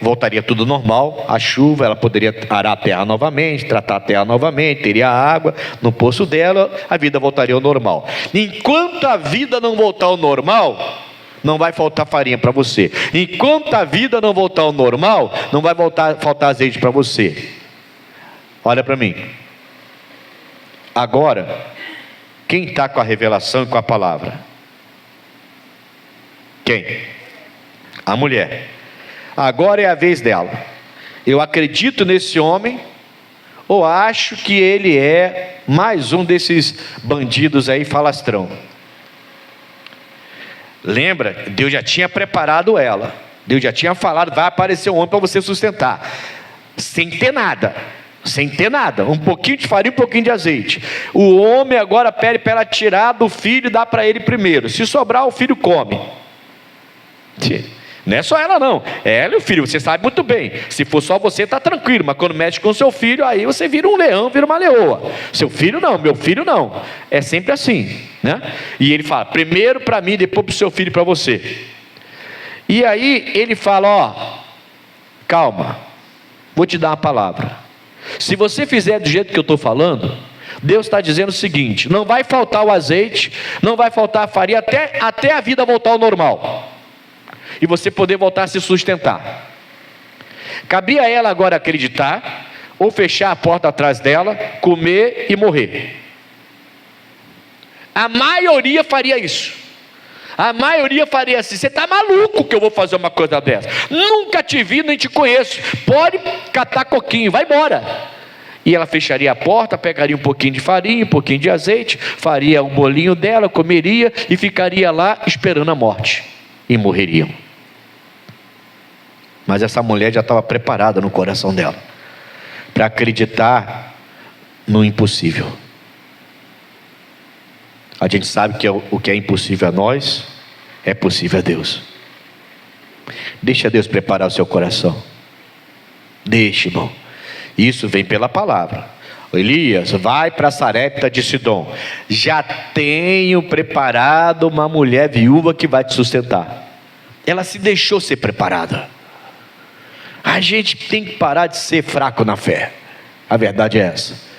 voltaria tudo normal, a chuva, ela poderia arar a terra novamente, tratar a terra novamente, teria água no poço dela, a vida voltaria ao normal. Enquanto a vida não voltar ao normal, não vai faltar farinha para você. Enquanto a vida não voltar ao normal, não vai faltar azeite para você. Olha para mim. Agora, quem está com a revelação e com a palavra? Quem? A mulher. Agora é a vez dela. Eu acredito nesse homem, ou acho que ele é mais um desses bandidos aí falastrão. Lembra? Deus já tinha preparado ela. Deus já tinha falado: vai aparecer um homem para você sustentar. Sem ter nada. Um pouquinho de farinha, um pouquinho de azeite. O homem agora pede para ela tirar do filho e dar para ele primeiro. Se sobrar, o filho come. Não é só ela não, é ela e o filho. Você sabe muito bem, se for só você está tranquilo, mas quando mexe com seu filho, aí você vira um leão, vira uma leoa. Seu filho não, meu filho não. É sempre assim, né? E ele fala: primeiro para mim, depois para o seu filho e para você. E aí ele fala: ó, calma, vou te dar uma palavra. Se você fizer do jeito que eu estou falando, Deus está dizendo o seguinte: não vai faltar o azeite, não vai faltar a farinha, até a vida voltar ao normal, e você poder voltar a se sustentar. Cabia a ela agora acreditar, ou fechar a porta atrás dela, comer e morrer. A maioria faria isso. A maioria faria assim: você está maluco que eu vou fazer uma coisa dessa? Nunca te vi nem te conheço. Pode catar coquinho, vai embora. E ela fecharia a porta, pegaria um pouquinho de farinha, um pouquinho de azeite, faria um bolinho dela, comeria e ficaria lá esperando a morte. E morreriam. Mas essa mulher já estava preparada no coração dela para acreditar no impossível. A gente sabe que o que é impossível a nós é possível a Deus. Deixa Deus preparar o seu coração. Deixa, irmão. Isso vem pela palavra. Elias, vai para Sarepta de Sidom. Já tenho preparado uma mulher viúva que vai te sustentar. Ela se deixou ser preparada. A gente tem que parar de ser fraco na fé. A verdade é essa.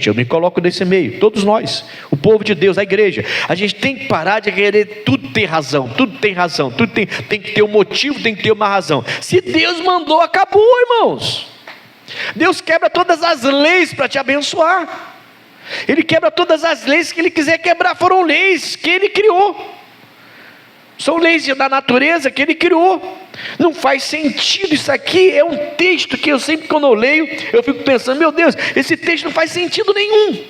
Eu me coloco nesse meio, todos nós, o povo de Deus, a igreja. A gente tem que parar de querer tudo ter razão, tudo tem razão, tudo tem que ter um motivo, tem que ter uma razão. Se Deus mandou, acabou, irmãos. Deus quebra todas as leis para te abençoar. Ele quebra todas as leis que Ele quiser quebrar. Foram leis que Ele criou. São leis da natureza que Ele criou. Não faz sentido isso aqui. É um texto que eu sempre, quando eu leio, eu fico pensando: meu Deus, esse texto não faz sentido nenhum.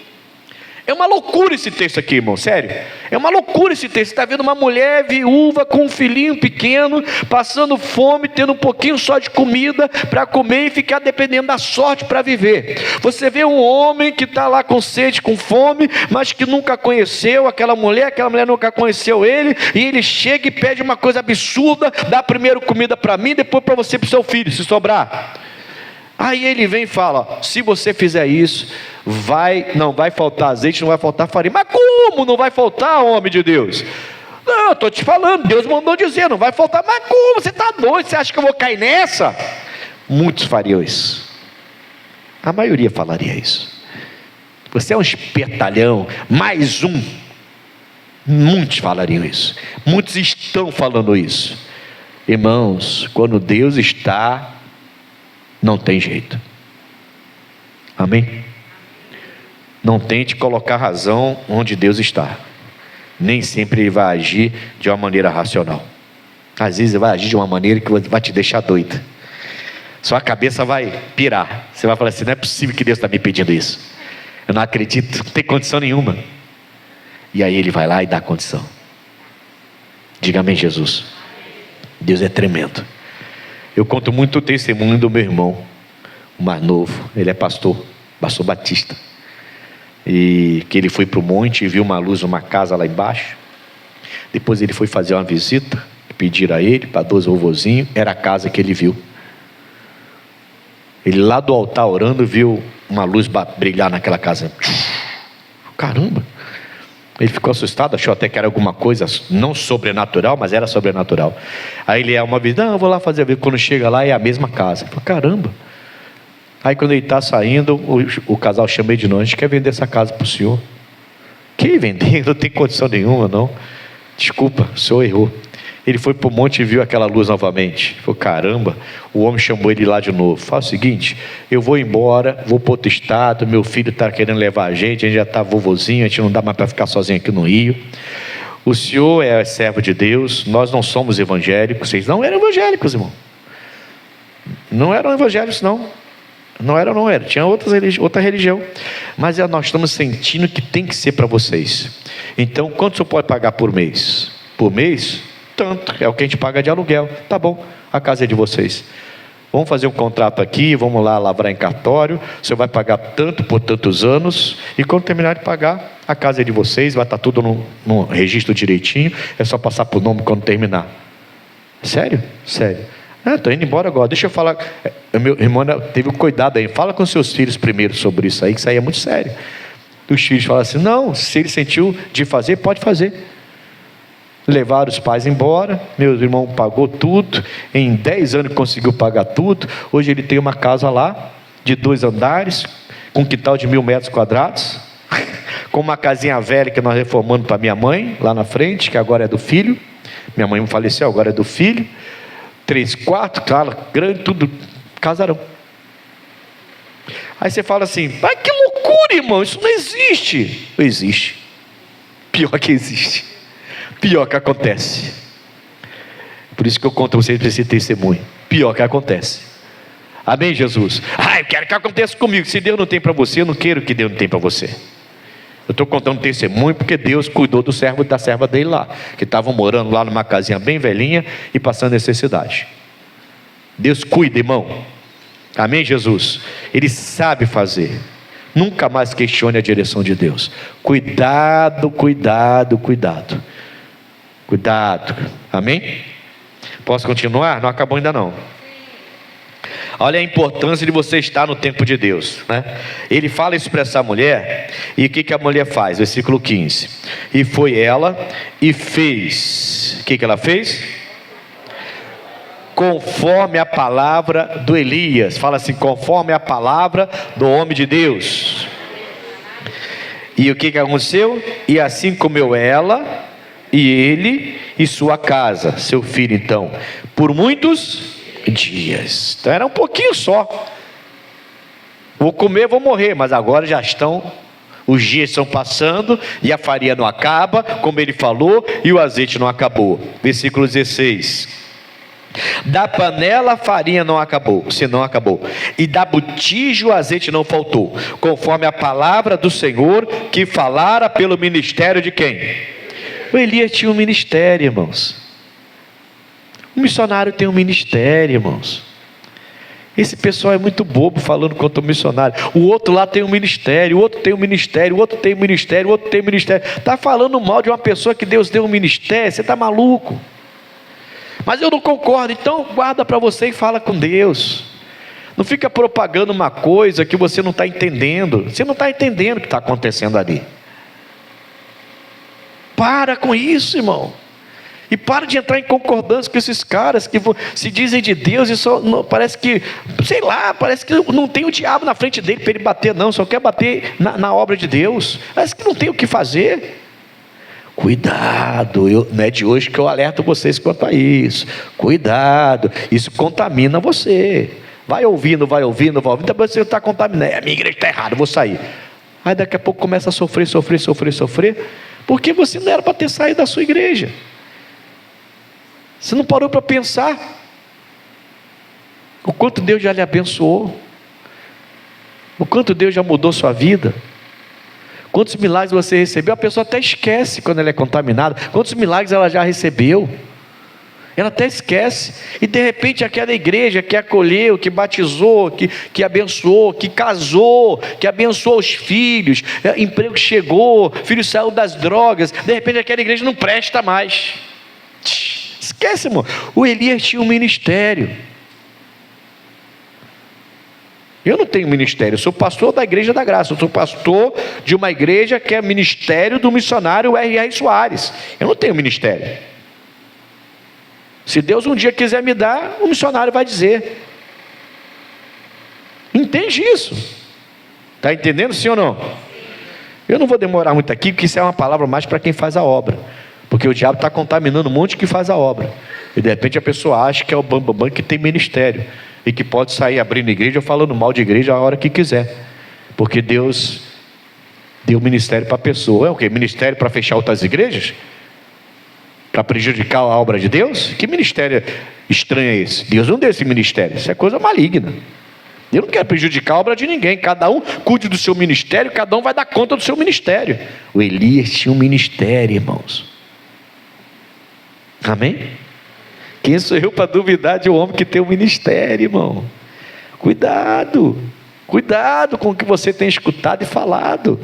É uma loucura esse texto aqui, irmão, sério. É uma loucura esse texto. Você está vendo uma mulher viúva com um filhinho pequeno, passando fome, tendo um pouquinho só de comida para comer e ficar dependendo da sorte para viver. Você vê um homem que está lá com sede, com fome, mas que nunca conheceu aquela mulher nunca conheceu ele, e ele chega e pede uma coisa absurda: dá primeiro comida para mim, depois para você e para o seu filho, se sobrar. Aí ele vem e fala: se você fizer isso, não vai faltar azeite, não vai faltar farinha. Mas como não vai faltar, homem de Deus? Não, eu estou te falando, Deus mandou dizer, não vai faltar. Mas como? Você está doido? Você acha que eu vou cair nessa? Muitos fariam isso. A maioria falaria isso. Você é um espertalhão, mais um. Muitos falariam isso. Muitos estão falando isso. Irmãos, quando Deus está, não tem jeito. Amém? Não tente colocar razão onde Deus está. Nem sempre Ele vai agir de uma maneira racional. Às vezes Ele vai agir de uma maneira que vai te deixar doido. Sua cabeça vai pirar. Você vai falar assim: não é possível que Deus está me pedindo isso. Eu não acredito, não tem condição nenhuma. E aí Ele vai lá e dá condição. Diga amém, Jesus. Deus é tremendo. Eu conto muito o testemunho do meu irmão, o mais novo. Ele é pastor batista. E que ele foi para o monte e viu uma luz, uma casa lá embaixo. Depois ele foi fazer uma visita, pediram a ele, para 2 vovozinhos. Era a casa que ele viu. Ele lá do altar orando, viu uma luz brilhar naquela casa. Caramba! Ele ficou assustado, achou até que era alguma coisa não sobrenatural, mas era sobrenatural. Aí ele uma vez: não, eu vou lá fazer a visita. Quando chega lá, é a mesma casa. Ele falou: caramba! Aí quando ele está saindo, o casal chama ele de novo: a gente quer vender essa casa para o senhor. Que vender? Não tem condição nenhuma, não. Desculpa, o senhor errou. Ele foi para o monte e viu aquela luz novamente. Ele falou: caramba. O homem chamou ele lá de novo: faz o seguinte, eu vou embora, vou para outro estado, meu filho está querendo levar a gente já está vovozinho, a gente não dá mais para ficar sozinho aqui no Rio. O senhor é servo de Deus, nós não somos evangélicos. Vocês não eram evangélicos, irmão. Não eram evangélicos, não. Não era, tinha outra religião. Mas nós estamos sentindo que tem que ser para vocês. Então, quanto o senhor pode pagar por mês? Por mês? Tanto, é o que a gente paga de aluguel. Tá bom, a casa é de vocês. Vamos fazer um contrato aqui, vamos lá lavrar em cartório. O senhor vai pagar tanto por tantos anos. E quando terminar de pagar, a casa é de vocês. Vai estar tudo no registro direitinho. É só passar por nome quando terminar. Sério? Sério. Estou indo embora agora. Deixa eu falar. Meu irmão teve cuidado aí. Fala com seus filhos primeiro sobre isso aí, que isso aí é muito sério. Os filhos falam assim: não, se ele sentiu de fazer, pode fazer. Levaram os pais embora. Meu irmão pagou tudo. Em 10 anos conseguiu pagar tudo. Hoje ele tem uma casa lá, de 2 andares, com um quintal de 1.000 metros quadrados, com uma casinha velha que nós reformamos para minha mãe, lá na frente, que agora é do filho. Minha mãe faleceu, agora é do filho. 3 quartos, claro, grande, tudo, casarão. Aí você fala assim: mas que loucura, irmão, isso não existe. Não existe. Pior que existe. Pior que acontece. Por isso que eu conto a vocês esse testemunho. Pior que acontece. Amém, Jesus? Eu quero que aconteça comigo. Se Deus não tem para você, eu não quero que Deus não tem para você. Eu estou contando testemunho porque Deus cuidou do servo e da serva dele lá, que estavam morando lá numa casinha bem velhinha e passando necessidade. Deus cuida, irmão. Amém, Jesus? Ele sabe fazer. Nunca mais questione a direção de Deus. Cuidado, cuidado, cuidado. Cuidado. Amém? Posso continuar? Não acabou ainda não. Olha a importância de você estar no tempo de Deus, né? Ele fala isso para essa mulher. E o que a mulher faz? Versículo 15. E foi ela e fez. O que ela fez? Conforme a palavra do Elias. Fala assim: conforme a palavra do homem de Deus. E o que aconteceu? E assim comeu ela e ele e sua casa, seu filho, então, por muitos dias. Então era um pouquinho só. Vou comer, vou morrer. Mas agora já estão, os dias estão passando e a farinha não acaba, como ele falou, e o azeite não acabou. Versículo 16. Da panela a farinha não acabou, se não acabou, e da botija o azeite não faltou, conforme a palavra do Senhor que falara pelo ministério de quem? O Elias tinha um ministério, irmãos. O missionário tem um ministério, irmãos. Esse pessoal é muito bobo falando contra o missionário. O outro lá tem um ministério, o outro tem um ministério, o outro tem um ministério, o outro tem um ministério. Está falando mal de uma pessoa que Deus deu um ministério. Você está maluco? Mas eu não concordo. Então guarda para você e fala com Deus. Não fica propagando uma coisa que você não está entendendo. Você não está entendendo o que está acontecendo ali. Para com isso, irmão. E para de entrar em concordância com esses caras que se dizem de Deus e só não, parece que, sei lá, parece que não tem o diabo na frente dele para ele bater, não, só quer bater na obra de Deus. Parece que não tem o que fazer. Cuidado, não é de hoje que eu alerto vocês quanto a isso. Cuidado, isso contamina você. Vai ouvindo, depois você está contaminado. A minha igreja está errada, vou sair. Aí daqui a pouco começa a sofrer, porque você não era para ter saído da sua igreja. Você não parou para pensar o quanto Deus já lhe abençoou, o quanto Deus já mudou sua vida, quantos milagres você recebeu. A pessoa até esquece quando ela é contaminada, quantos milagres ela já recebeu, ela até esquece. E de repente aquela igreja que acolheu, que batizou, que abençoou, que casou, que abençoou os filhos, emprego chegou, filho saiu das drogas, de repente aquela igreja não presta mais. Esquece, irmão. O Elias tinha um ministério. Eu não tenho ministério, eu sou pastor da Igreja da Graça, eu sou pastor de uma igreja que é ministério do missionário R.R. Soares. Eu não tenho ministério. Se Deus um dia quiser me dar, o missionário vai dizer. Entende isso? Está entendendo, sim ou não? Eu não vou demorar muito aqui, porque isso é uma palavra mais para quem faz a obra. Porque o diabo está contaminando um monte que faz a obra. E de repente a pessoa acha que é o bambambam que tem ministério. E que pode sair abrindo igreja ou falando mal de igreja a hora que quiser. Porque Deus deu ministério para a pessoa. É o quê? Ministério para fechar outras igrejas? Para prejudicar a obra de Deus? Que ministério estranho é esse? Deus não deu esse ministério. Isso é coisa maligna. Deus não quer prejudicar a obra de ninguém. Cada um cuide do seu ministério. Cada um vai dar conta do seu ministério. O Elias tinha um ministério, irmãos. Amém? Quem sou eu para duvidar de um homem que tem um ministério, irmão? Cuidado com o que você tem escutado e falado.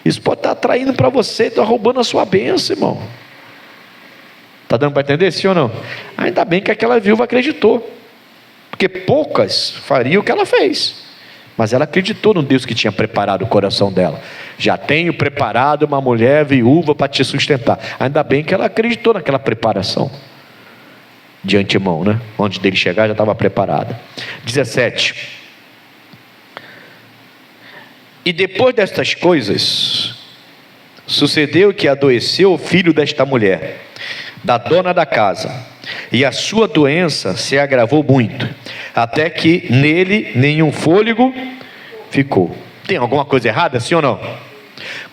Isso pode estar atraindo para você, está roubando a sua bênção, irmão. Está dando para entender, sim ou não? Ainda bem que aquela viúva acreditou, porque poucas fariam o que ela fez, mas ela acreditou no Deus que tinha preparado o coração dela. Já tenho preparado uma mulher viúva para te sustentar. Ainda bem que ela acreditou naquela preparação de antemão, né? Antes dele chegar já estava preparada. 17. E depois destas coisas, sucedeu que adoeceu o filho desta mulher, da dona da casa, e a sua doença se agravou muito, até que nele nenhum fôlego ficou. Tem alguma coisa errada, sim ou não?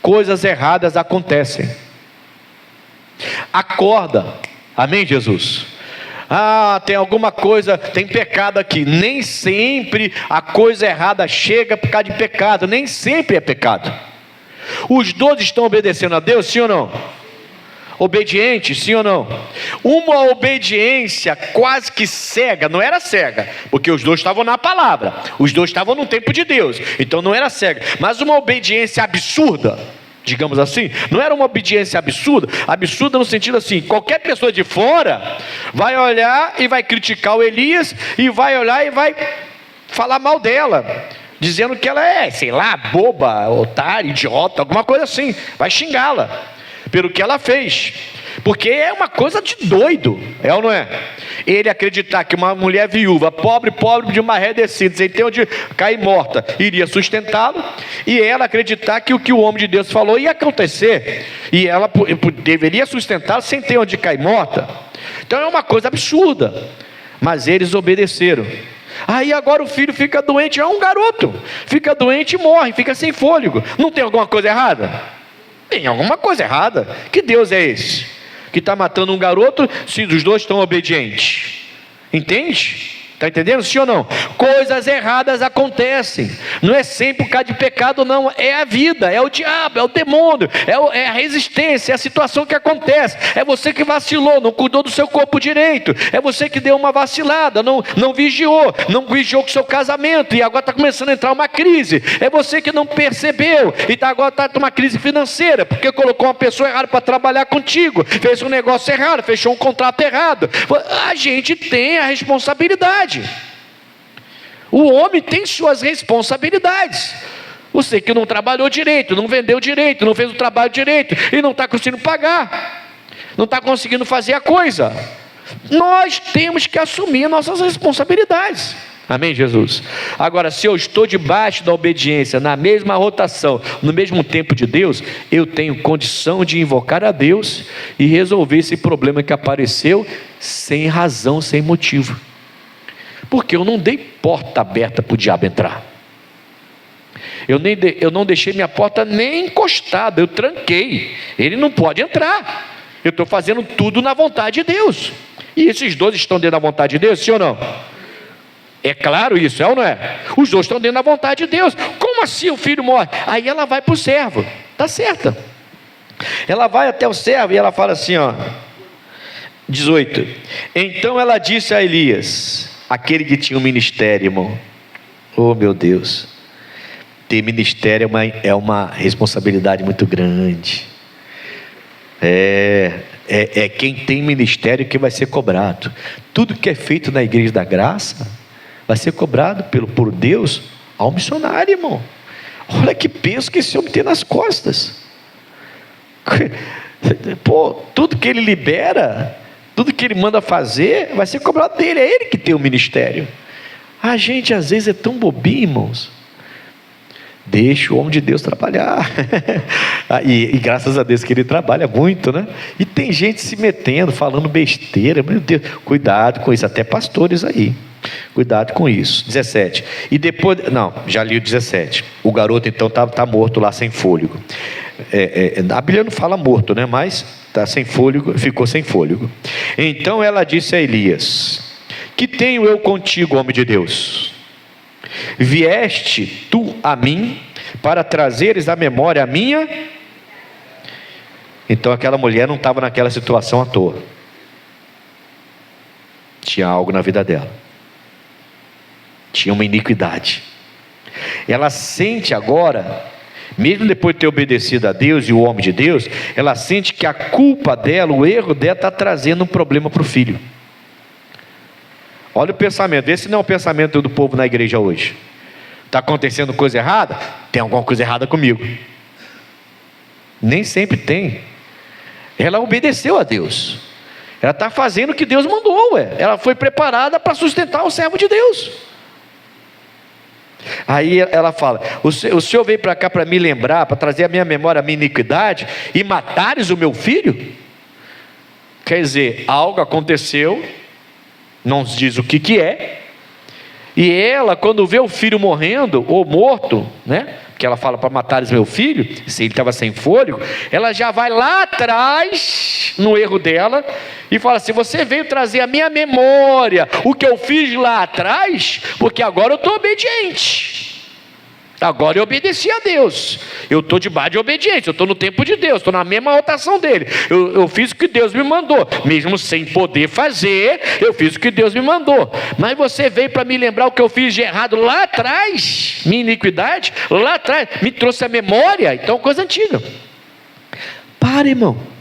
Coisas erradas acontecem. Acorda, amém, Jesus? Tem alguma coisa, tem pecado aqui. Nem sempre a coisa errada chega por causa de pecado, nem sempre é pecado. Os 12 estão obedecendo a Deus, sim ou não? Obedientes, sim ou não? Uma obediência quase que cega, não era cega, porque os 2 estavam na palavra, os 2 estavam no tempo de Deus, então não era cega, mas uma obediência absurda, digamos assim. Não era uma obediência absurda no sentido assim, qualquer pessoa de fora vai olhar e vai criticar o Elias, e vai olhar e vai falar mal dela, dizendo que ela é, sei lá, boba, otária, idiota, alguma coisa assim, vai xingá-la pelo que ela fez, porque é uma coisa de doido, é ou não é? Ele acreditar que uma mulher viúva, pobre de uma descida, sem ter onde cair morta, iria sustentá-lo, e ela acreditar que o que o homem de Deus falou ia acontecer, e ela deveria sustentá-lo sem ter onde cair morta. Então é uma coisa absurda, mas eles obedeceram. Aí agora o filho fica doente, é um garoto, fica doente e morre, fica sem fôlego. Não tem alguma coisa errada? Tem alguma coisa errada. Que Deus é esse que está matando um garoto se os 2 estão obedientes? Entende? Está entendendo, sim ou não? Coisas erradas acontecem. Não é sempre por causa de pecado, não. É a vida, é o diabo, é o demônio, é a resistência, é a situação que acontece. É você que vacilou, não cuidou do seu corpo direito. É você que deu uma vacilada, não vigiou com o seu casamento, e agora está começando a entrar uma crise. É você que não percebeu, e agora está numa crise financeira, porque colocou uma pessoa errada para trabalhar contigo, fez um negócio errado, fechou um contrato errado. A gente tem a responsabilidade. O homem tem suas responsabilidades. Você que não trabalhou direito, não vendeu direito, não fez o trabalho direito, e não está conseguindo pagar, não está conseguindo fazer a coisa. Nós temos que assumir nossas responsabilidades. Amém, Jesus? Agora, se eu estou debaixo da obediência, na mesma rotação, no mesmo tempo de Deus, eu tenho condição de invocar a Deus e resolver esse problema que apareceu sem razão, sem motivo. Porque eu não dei porta aberta para o diabo entrar. Eu não deixei minha porta nem encostada, eu tranquei. Ele não pode entrar. Eu estou fazendo tudo na vontade de Deus. E esses 2 estão dentro da vontade de Deus, sim ou não? É claro isso, é ou não é? Os 2 estão dentro da vontade de Deus. Como assim o filho morre? Aí ela vai para o servo, está certa. Ela vai até o servo e ela fala assim, 18. Então ela disse a Elias, aquele que tinha um ministério, irmão. Oh meu Deus, ter ministério é uma responsabilidade muito grande. É quem tem ministério que vai ser cobrado. Tudo que é feito na igreja da graça vai ser cobrado por Deus ao missionário, irmão. Olha que peso que esse homem tem nas costas. Tudo que ele libera, tudo que ele manda fazer, vai ser cobrado dele. É ele que tem o ministério. A gente às vezes é tão bobinho, irmãos. Deixa o homem de Deus trabalhar. e graças a Deus que ele trabalha muito, né? E tem gente se metendo, falando besteira. Meu Deus, cuidado com isso. Até pastores aí, cuidado com isso. 17. E depois, não, já li o 17. O garoto então está morto lá, sem fôlego. A Bíblia não fala morto, né? Mas está sem fôlego, ficou sem fôlego. Então ela disse a Elias: que tenho eu contigo, homem de Deus? Vieste tu a mim para trazeres à memória a minha? Então aquela mulher não estava naquela situação à toa. Tinha algo na vida dela. Tinha uma iniquidade. Ela sente agora, mesmo depois de ter obedecido a Deus e o homem de Deus, ela sente que a culpa dela, o erro dela, está trazendo um problema para o filho. Olha o pensamento, esse não é o pensamento do povo na igreja hoje. Está acontecendo coisa errada? Tem alguma coisa errada comigo. Nem sempre tem. Ela obedeceu a Deus. Ela está fazendo o que Deus mandou, ela foi preparada para sustentar o servo de Deus. Aí ela fala: o Senhor veio para cá para me lembrar, para trazer à minha memória a minha iniquidade, e matares o meu filho? Quer dizer, algo aconteceu, não diz o que é, E ela, quando vê o filho morrendo ou morto, né? Que ela fala para matares meu filho, se ele estava sem fôlego, ela já vai lá atrás, no erro dela, e fala assim: você veio trazer a minha memória, o que eu fiz lá atrás, porque agora eu estou obediente. Agora eu obedeci a Deus, eu estou debaixo de obediência, eu estou no tempo de Deus, estou na mesma rotação dele, eu fiz o que Deus me mandou, mesmo sem poder fazer, eu fiz o que Deus me mandou. Mas você veio para me lembrar o que eu fiz de errado lá atrás, minha iniquidade, lá atrás, me trouxe a memória, então coisa antiga. Para, irmão.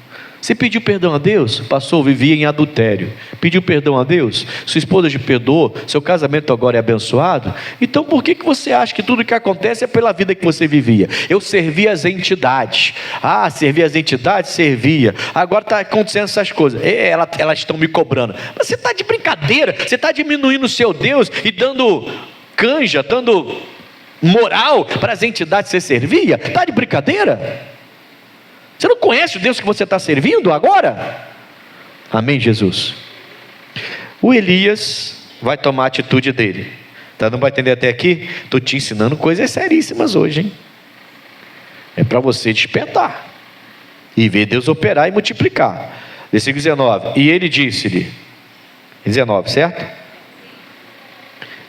Você pediu perdão a Deus? Pastor, vivia em adultério. Pediu perdão a Deus? Sua esposa te perdoou? Seu casamento agora é abençoado? Então por que você acha que tudo que acontece é pela vida que você vivia? Eu servia as entidades. Ah, servia as entidades? Servia. Agora está acontecendo essas coisas. Elas estão me cobrando. Mas você está de brincadeira? Você está diminuindo o seu Deus e dando canja, dando moral para as entidades que você servia? Está de brincadeira? Você não conhece o Deus que você está servindo agora? Amém, Jesus? O Elias vai tomar a atitude dele. Tá, não vai entender até aqui? Estou te ensinando coisas seríssimas hoje, hein? É para você despertar e ver Deus operar e multiplicar. Versículo 19. E ele disse-lhe, 19, certo?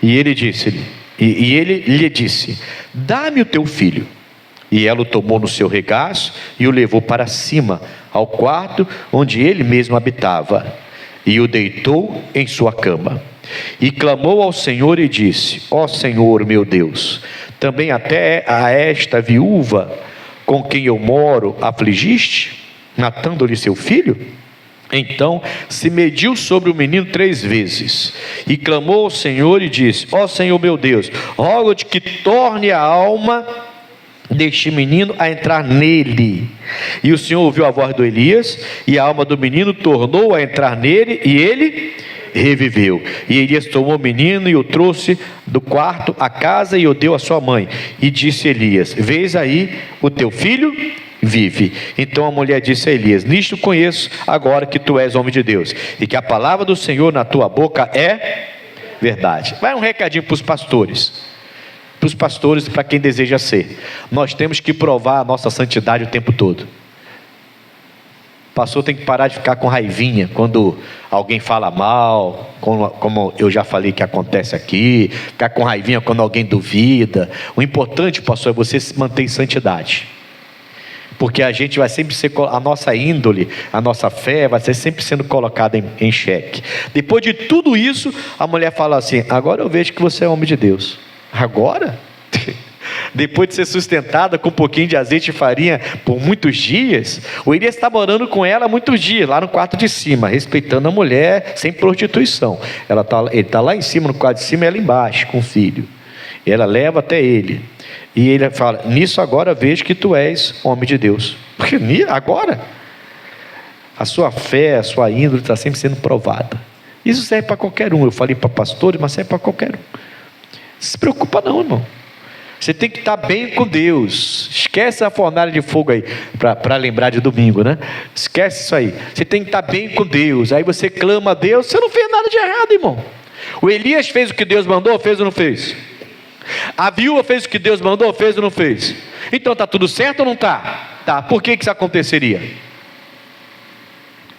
E ele disse-lhe, e ele lhe disse: dá-me o teu filho. E ela o tomou no seu regaço e o levou para cima, ao quarto onde ele mesmo habitava, e o deitou em sua cama. E clamou ao Senhor e disse: ó Senhor meu Deus, também até a esta viúva com quem eu moro afligiste, matando-lhe seu filho? Então se mediu sobre o menino 3 vezes, e clamou ao Senhor e disse: ó Senhor meu Deus, rogo-te que torne a alma deste menino a entrar nele. E o Senhor ouviu a voz do Elias, e a alma do menino tornou a entrar nele, e ele reviveu. E Elias tomou o menino e o trouxe do quarto à casa e o deu à sua mãe. E disse Elias: vês aí, o teu filho vive. Então a mulher disse a Elias: nisto conheço agora que tu és homem de Deus, e que a palavra do Senhor na tua boca é verdade. Vai um recadinho para os pastores. Para os pastores e para quem deseja ser. Nós temos que provar a nossa santidade o tempo todo. O pastor tem que parar de ficar com raivinha quando alguém fala mal, como eu já falei que acontece aqui, ficar com raivinha quando alguém duvida. O importante, pastor, é você se manter em santidade, porque a gente vai sempre ser, a nossa índole, a nossa fé vai ser sempre sendo colocada em xeque. Depois de tudo isso, a mulher fala assim: agora eu vejo que você é homem de Deus. Agora? Depois de ser sustentada com um pouquinho de azeite e farinha por muitos dias, o Elias está morando com ela muitos dias, lá no quarto de cima, respeitando a mulher, sem prostituição. Ele está lá em cima, no quarto de cima, e ela embaixo, com o filho. E ela leva até ele. E ele fala: nisso agora vejo que tu és homem de Deus. Porque agora, a sua fé, a sua índole está sempre sendo provada. Isso serve para qualquer um. Eu falei para pastores, mas serve para qualquer um. Não se preocupa não, irmão. Você tem que estar bem com Deus. Esquece a fornalha de fogo aí, para lembrar de domingo, né? Esquece isso aí. Você tem que estar bem com Deus. Aí você clama a Deus, você não fez nada de errado, irmão. O Elias fez o que Deus mandou, fez ou não fez? A viúva fez o que Deus mandou, fez ou não fez? Então está tudo certo ou não está? Tá. Por que isso aconteceria?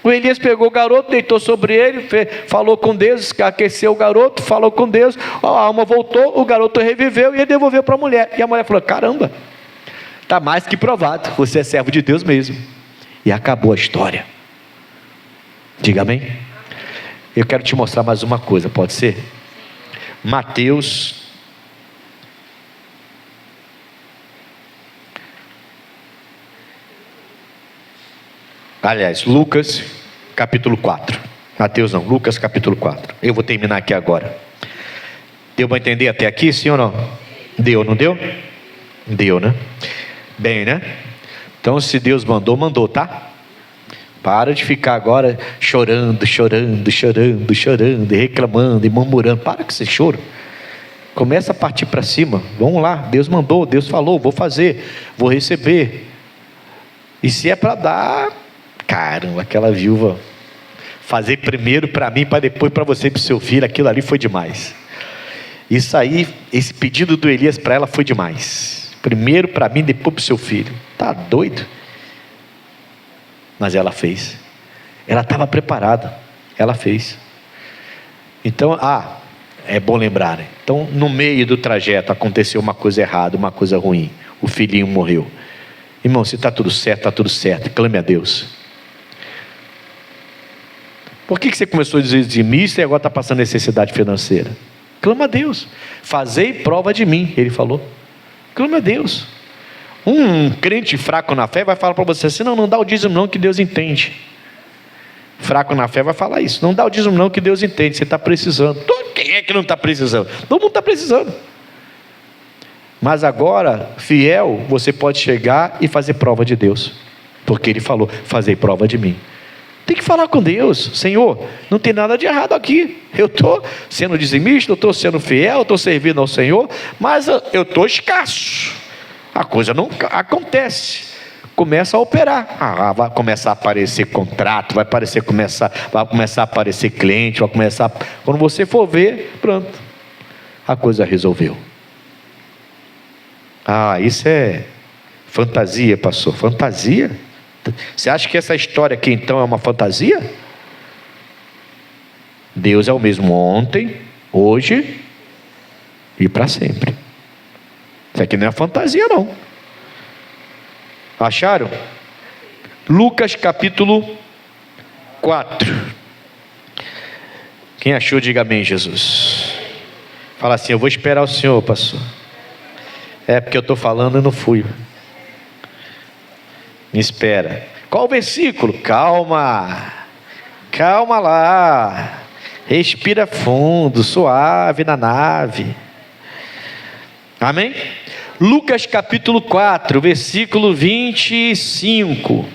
O Elias pegou o garoto, deitou sobre ele, falou com Deus, aqueceu o garoto, falou com Deus, a alma voltou, o garoto reviveu e ele devolveu para a mulher. E a mulher falou: caramba, está mais que provado, você é servo de Deus mesmo. E acabou a história. Diga amém. Eu quero te mostrar mais uma coisa, pode ser? Mateus Lucas capítulo 4. Mateus não, Lucas capítulo 4. Eu vou terminar aqui agora. Deu para entender até aqui, sim ou não? Deu, não deu? Deu, né? Bem, né? Então se Deus mandou, mandou, tá? Para de ficar agora chorando, e reclamando e murmurando. Para com esse choro. Começa a partir para cima. Vamos lá, Deus mandou, Deus falou, vou fazer, vou receber. E se é para dar, caramba, aquela viúva fazer primeiro para mim, para depois para você e para o seu filho, aquilo ali foi demais. Isso aí, esse pedido do Elias para ela foi demais. Primeiro para mim, depois para o seu filho. Tá doido? Mas ela fez. Ela estava preparada. Ela fez. Então, é bom lembrar, né? Então, no meio do trajeto aconteceu uma coisa errada, uma coisa ruim. O filhinho morreu. Irmão, se está tudo certo, clame a Deus. Por que você começou a dizer dizimista e agora está passando necessidade financeira? Clama a Deus. Fazei prova de mim, ele falou. Clama a Deus. Um crente fraco na fé vai falar para você assim: não dá o dízimo não, que Deus entende. Fraco na fé vai falar isso: não dá o dízimo não, que Deus entende, você está precisando. Quem é que não está precisando? Todo mundo está precisando. Mas agora, fiel, você pode chegar e fazer prova de Deus, porque ele falou: fazei prova de mim. Tem que falar com Deus: Senhor, não tem nada de errado aqui, eu estou sendo dizimista, eu estou sendo fiel, eu estou servindo ao Senhor, mas eu estou escasso, a coisa não acontece. Começa a operar, vai começar a aparecer contrato, vai começar a aparecer cliente, quando você for ver, pronto, a coisa resolveu. Isso é fantasia, pastor. Fantasia? Você acha que essa história aqui então é uma fantasia? Deus é o mesmo ontem, hoje e para sempre. Isso aqui não é fantasia não. Acharam? Lucas capítulo 4. Quem achou, diga amém, Jesus. Fala assim: eu vou esperar o Senhor, pastor. Porque eu estou falando e não fui. Me espera. Qual o versículo? Calma lá. Respira fundo, suave na nave. Amém? Lucas capítulo 4, versículo 25.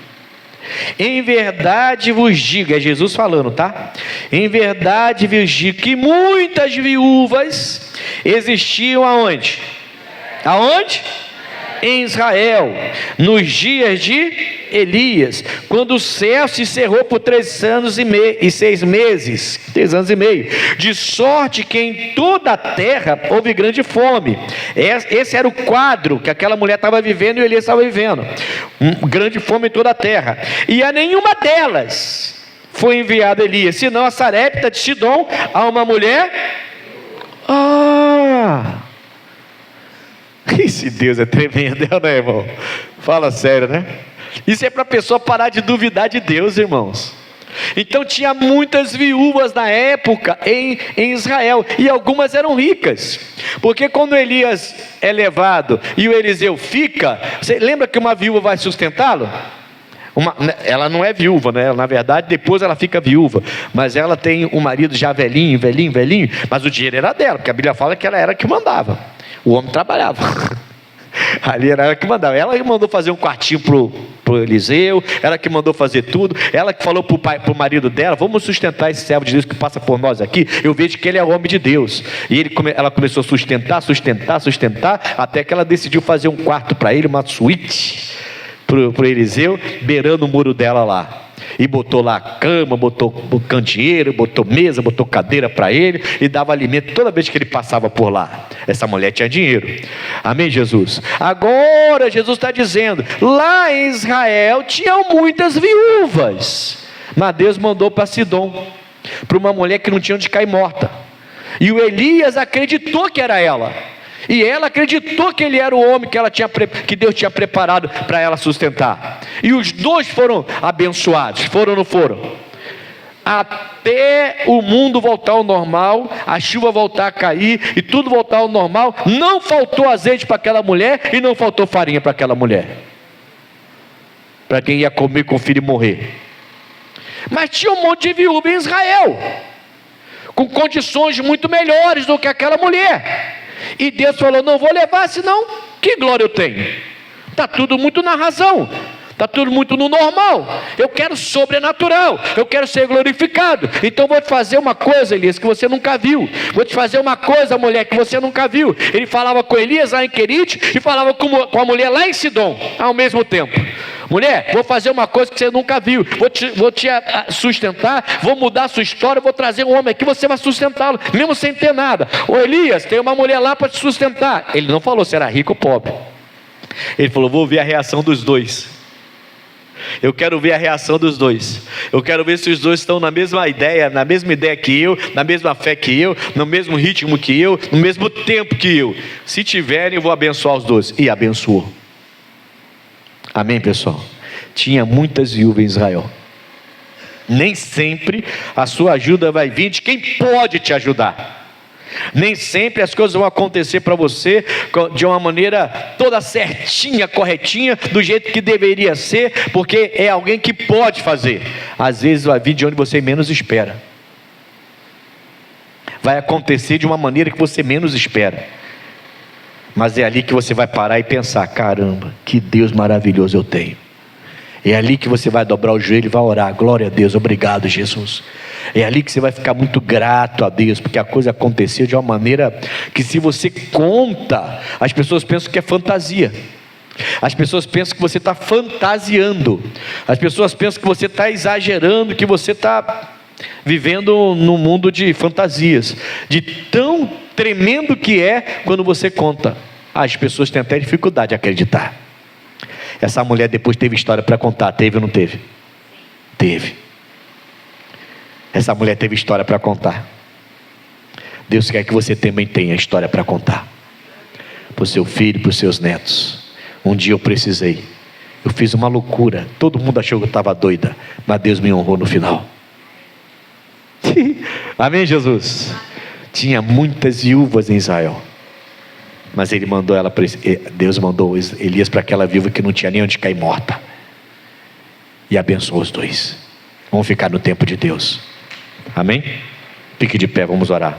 Em verdade vos digo, é Jesus falando, tá? Em verdade vos digo que muitas viúvas existiam aonde? Aonde? Em Israel, nos dias de Elias, quando o céu se cerrou por 3 anos e 6 meses, 3 anos e meio, de sorte que em toda a terra houve grande fome. Esse era o quadro que aquela mulher estava vivendo e Elias estava vivendo. Grande fome em toda a terra, e a nenhuma delas foi enviado Elias, senão a Sarepta de Sidom, a uma mulher. Esse Deus é tremendo, né, irmão? Fala sério, né? Isso é para a pessoa parar de duvidar de Deus, irmãos. Então tinha muitas viúvas na época em Israel, e algumas eram ricas, porque quando Elias é levado e o Eliseu fica, você lembra que uma viúva vai sustentá-lo? Ela não é viúva, né? Na verdade depois ela fica viúva, mas ela tem um marido já velhinho, mas o dinheiro era dela, porque a Bíblia fala que ela era que mandava. O homem trabalhava. Ali era ela que mandava. Ela que mandou fazer um quartinho pro Eliseu. Ela que mandou fazer tudo. Ela que falou pro marido dela: vamos sustentar esse servo de Deus que passa por nós aqui. Eu vejo que ele é homem de Deus. E ela começou a sustentar, até que ela decidiu fazer um quarto para ele, uma suíte pro Eliseu, beirando o muro dela lá. E botou lá cama, botou candeeiro, botou mesa, botou cadeira para ele, e dava alimento toda vez que ele passava por lá. Essa mulher tinha dinheiro. Amém, Jesus? Agora Jesus está dizendo: lá em Israel tinham muitas viúvas, mas Deus mandou para Sidom, para uma mulher que não tinha onde cair morta. E o Elias acreditou que era ela, e ela acreditou que ele era o homem que Deus tinha preparado para ela sustentar. E os dois foram abençoados. Foram ou não foram? Até o mundo voltar ao normal, a chuva voltar a cair e tudo voltar ao normal, não faltou azeite para aquela mulher e não faltou farinha para aquela mulher, para quem ia comer com o filho e morrer. Mas tinha um monte de viúva em Israel, com condições muito melhores do que aquela mulher. E Deus falou: não vou levar, senão que glória eu tenho? Está tudo muito na razão, está tudo muito no normal. Eu quero sobrenatural, eu quero ser glorificado. Então vou te fazer uma coisa, Elias, que você nunca viu. Vou te fazer uma coisa, mulher, que você nunca viu. Ele falava com Elias lá em Querite e falava com a mulher lá em Sidom ao mesmo tempo. mulher, vou fazer uma coisa que você nunca viu, vou te sustentar, vou mudar a sua história, vou trazer um homem aqui, você vai sustentá-lo, mesmo sem ter nada. Ô Elias, tem uma mulher lá para te sustentar. Ele não falou se era rico ou pobre. Ele falou, vou ver a reação dos dois. Eu quero ver a reação dos dois. Eu quero ver se os dois estão na mesma ideia que eu, na mesma fé que eu, no mesmo ritmo que eu, no mesmo tempo que eu. Se tiverem, eu vou abençoar os dois. E abençoou. Amém, pessoal? Tinha muitas viúvas em Israel. Nem sempre a sua ajuda vai vir de quem pode te ajudar. Nem sempre as coisas vão acontecer para você de uma maneira toda certinha, corretinha, do jeito que deveria ser, porque é alguém que pode fazer. Às vezes vai vir de onde você menos espera. Vai acontecer de uma maneira que você menos espera. Mas é ali que você vai parar e pensar, caramba, que Deus maravilhoso eu tenho. É ali que você vai dobrar o joelho e vai orar, glória a Deus, obrigado Jesus. É ali que você vai ficar muito grato a Deus, porque a coisa aconteceu de uma maneira que, se você conta, as pessoas pensam que é fantasia. As pessoas pensam que você está fantasiando. As pessoas pensam que você está exagerando, que você está vivendo num mundo de fantasias. De tão tremendo que é quando você conta. As pessoas têm até dificuldade de acreditar. Essa mulher depois teve história para contar, teve ou não teve? Teve. Essa mulher teve história para contar. Deus quer que você também tenha história para contar. Para o seu filho, para os seus netos. Um dia eu precisei. Eu fiz uma loucura. Todo mundo achou que eu estava doida. Mas Deus me honrou no final. Amém, Jesus? Tinha muitas viúvas em Israel. Mas Deus mandou Elias para aquela viúva que não tinha nem onde cair morta. E abençoou os dois. Vamos ficar no tempo de Deus. Amém? Fique de pé, vamos orar.